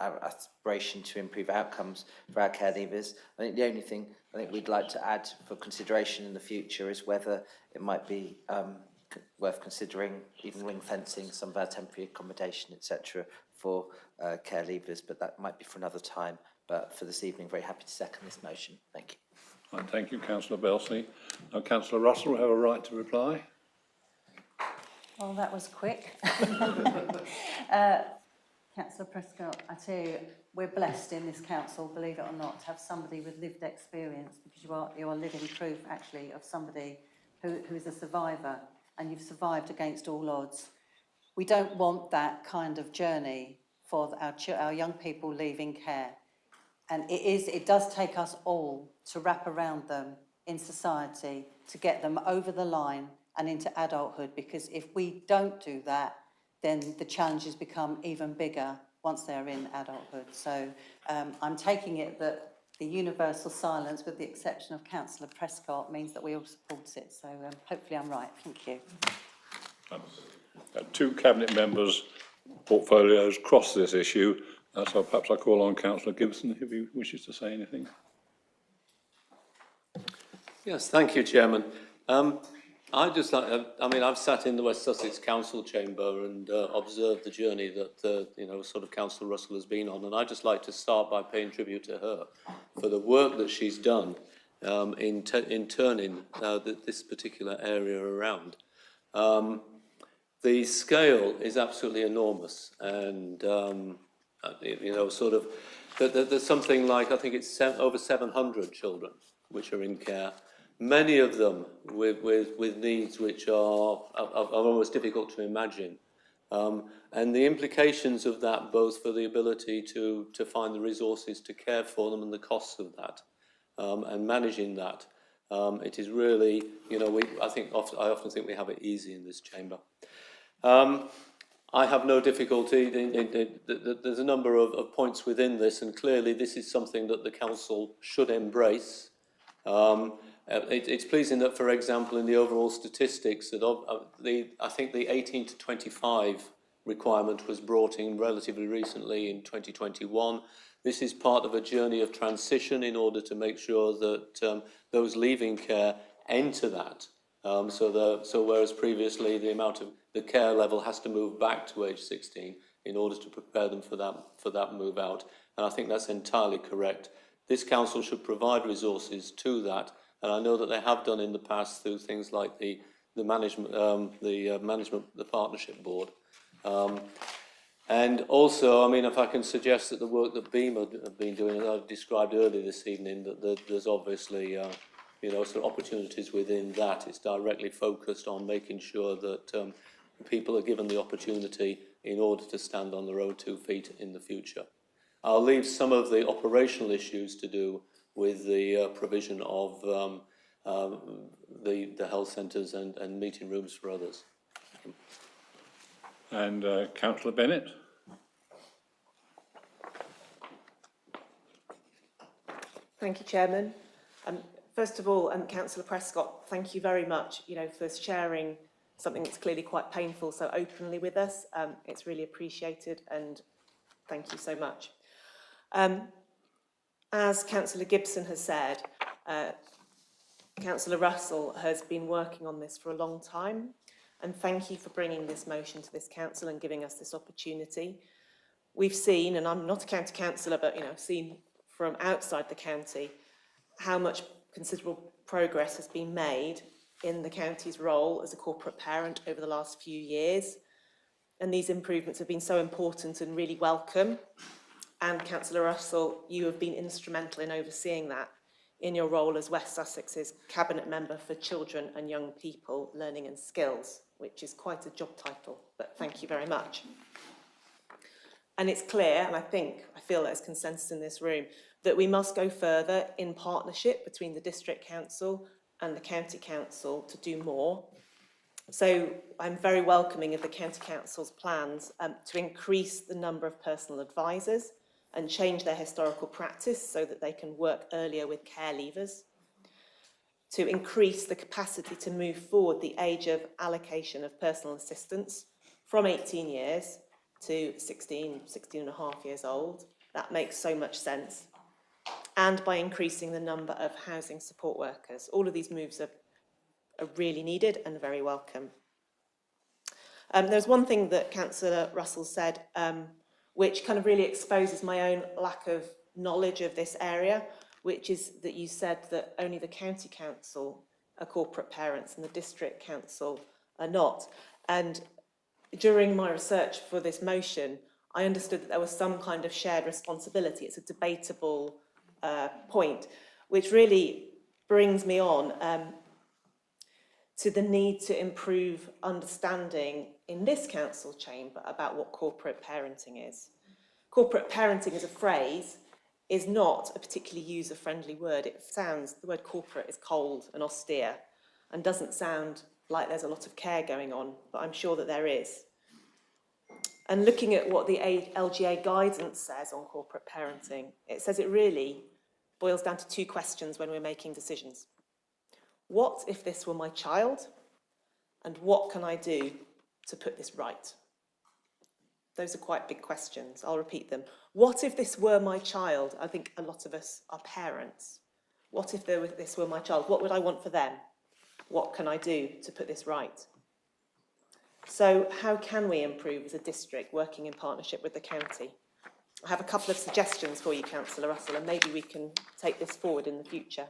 our aspiration to improve outcomes for our care leavers. I think the only thing I think we'd like to add for consideration in the future is whether it might be worth considering even ring fencing some of our temporary accommodation, etc., for care leavers, but that might be for another time. But for this evening, very happy to second this motion. Thank you. Right, thank you, Councillor Belsey. Now, Councillor Russell will have a right to reply. Well, that was quick. Councillor Prescott, I tell you, we're blessed in this council, believe it or not, to have somebody with lived experience, because you are living proof, actually, of somebody who is a survivor, and you've survived against all odds. We don't want that kind of journey for our young people leaving care. And it does take us all to wrap around them in society to get them over the line and into adulthood, because if we don't do that, then the challenges become even bigger once they're in adulthood. So I'm taking it that the universal silence, with the exception of Councillor Prescott, means that we all support it. So hopefully I'm right. Thank you. Two Cabinet members' portfolios cross this issue, so perhaps I call on Councillor Gibson if he wishes to say anything. Yes, thank you, Chairman. I've sat in the West Sussex Council chamber and observed the journey that, sort of Councillor Russell has been on, and I'd just like to start by paying tribute to her for the work that she's done in turning this particular area around. The scale is absolutely enormous, and there's something like, I think it's over 700 children which are in care. Many of them with needs which are almost difficult to imagine. And the implications of that, both for the ability to find the resources to care for them and the costs of that, and managing that, it is really, I often think we have it easy in this chamber. I have no difficulty. There's a number of points within this, and clearly this is something that the council should embrace. It's pleasing that, for example, in the overall statistics, that I think the 18 to 25 requirement was brought in relatively recently in 2021. This is part of a journey of transition in order to make sure that those leaving care enter that. So whereas previously the care level has to move back to age 16 in order to prepare them for that move out, and I think that's entirely correct. This council should provide resources to that, and I know that they have done in the past through things like the partnership board. And also, I mean, if I can suggest that the work that BEAM have been doing, as I've described earlier this evening, that there's obviously, you know, sort of opportunities within that. It's directly focused on making sure that people are given the opportunity in order to stand on their own 2 feet in the future. I'll leave some of the operational issues to do with the provision of the health centres and meeting rooms for others. And Councillor Bennett? Thank you, Chairman. First of all, Councillor Prescott, thank you very much, for sharing something that's clearly quite painful so openly with us. It's really appreciated, and thank you so much. As Councillor Gibson has said, Councillor Russell has been working on this for a long time, and thank you for bringing this motion to this council and giving us this opportunity. We've seen, and I'm not a county councillor, but seen from outside the county how much considerable progress has been made in the county's role as a corporate parent over the last few years. And these improvements have been so important and really welcome. And Councillor Russell, you have been instrumental in overseeing that in your role as West Sussex's Cabinet Member for Children and Young People, Learning and Skills, which is quite a job title, but thank you very much. And it's clear, and I feel there's consensus in this room, that we must go further in partnership between the District Council and the County Council to do more. So I'm very welcoming of the County Council's plans to increase the number of personal advisors and change their historical practice so that they can work earlier with care leavers, to increase the capacity to move forward the age of allocation of personal assistance from 18 years to 16 and a half years old. That makes so much sense. And by increasing the number of housing support workers. All of these moves are really needed and very welcome. There's one thing that Councillor Russell said, which kind of really exposes my own lack of knowledge of this area, which is that you said that only the County Council are corporate parents and the District Council are not. And during my research for this motion, I understood that there was some kind of shared responsibility. It's a debatable point, which really brings me on to the need to improve understanding in this council chamber about what corporate parenting is. Corporate parenting as a phrase is not a particularly user-friendly word. The word corporate is cold and austere and doesn't sound like there's a lot of care going on, but I'm sure that there is. And looking at what the LGA guidance says on corporate parenting, it says it really boils down to 2 questions when we're making decisions. What if this were my child? And what can I do to put this right? Those are quite big questions. I'll repeat them. What if this were my child? I think a lot of us are parents. What if this were my child? What would I want for them? What can I do to put this right? So how can we improve as a district working in partnership with the county? I have a couple of suggestions for you, Councillor Russell, and maybe we can take this forward in the future.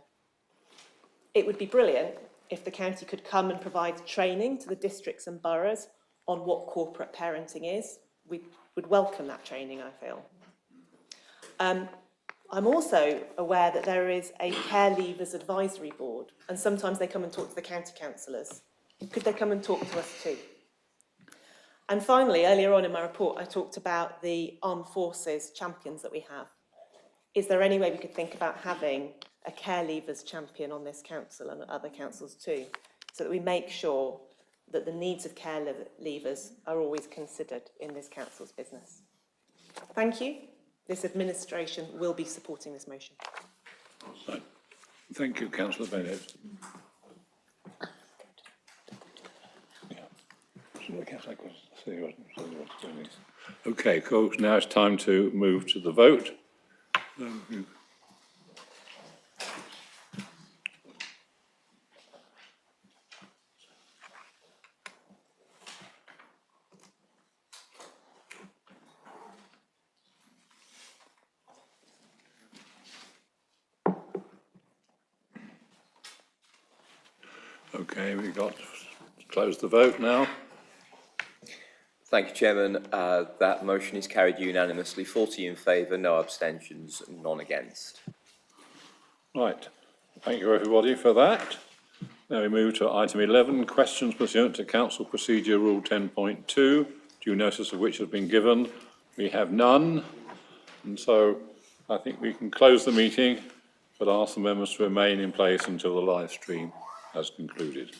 It would be brilliant if the county could come and provide training to the districts and boroughs on what corporate parenting is. We would welcome that training, I feel. I'm also aware that there is a care leavers advisory board, and sometimes they come and talk to the county councillors. Could they come and talk to us too? And finally, earlier on in my report, I talked about the armed forces champions that we have. Is there any way we could think about having a care leavers champion on this council and other councils too, so that we make sure that the needs of care leavers are always considered in this council's business? Thank you. This administration will be supporting this motion. Thank you, Councillor Bennett. Okay, folks, now it's time to move to the vote. Okay, we've got to close the vote now. Thank you, Chairman. That motion is carried unanimously, 40 in favour, no abstentions, none against. Right. Thank you, everybody, for that. Now we move to item 11, questions pursuant to Council Procedure Rule 10.2, due notice of which has been given. We have none, and so I think we can close the meeting, but ask the members to remain in place until the live stream has concluded.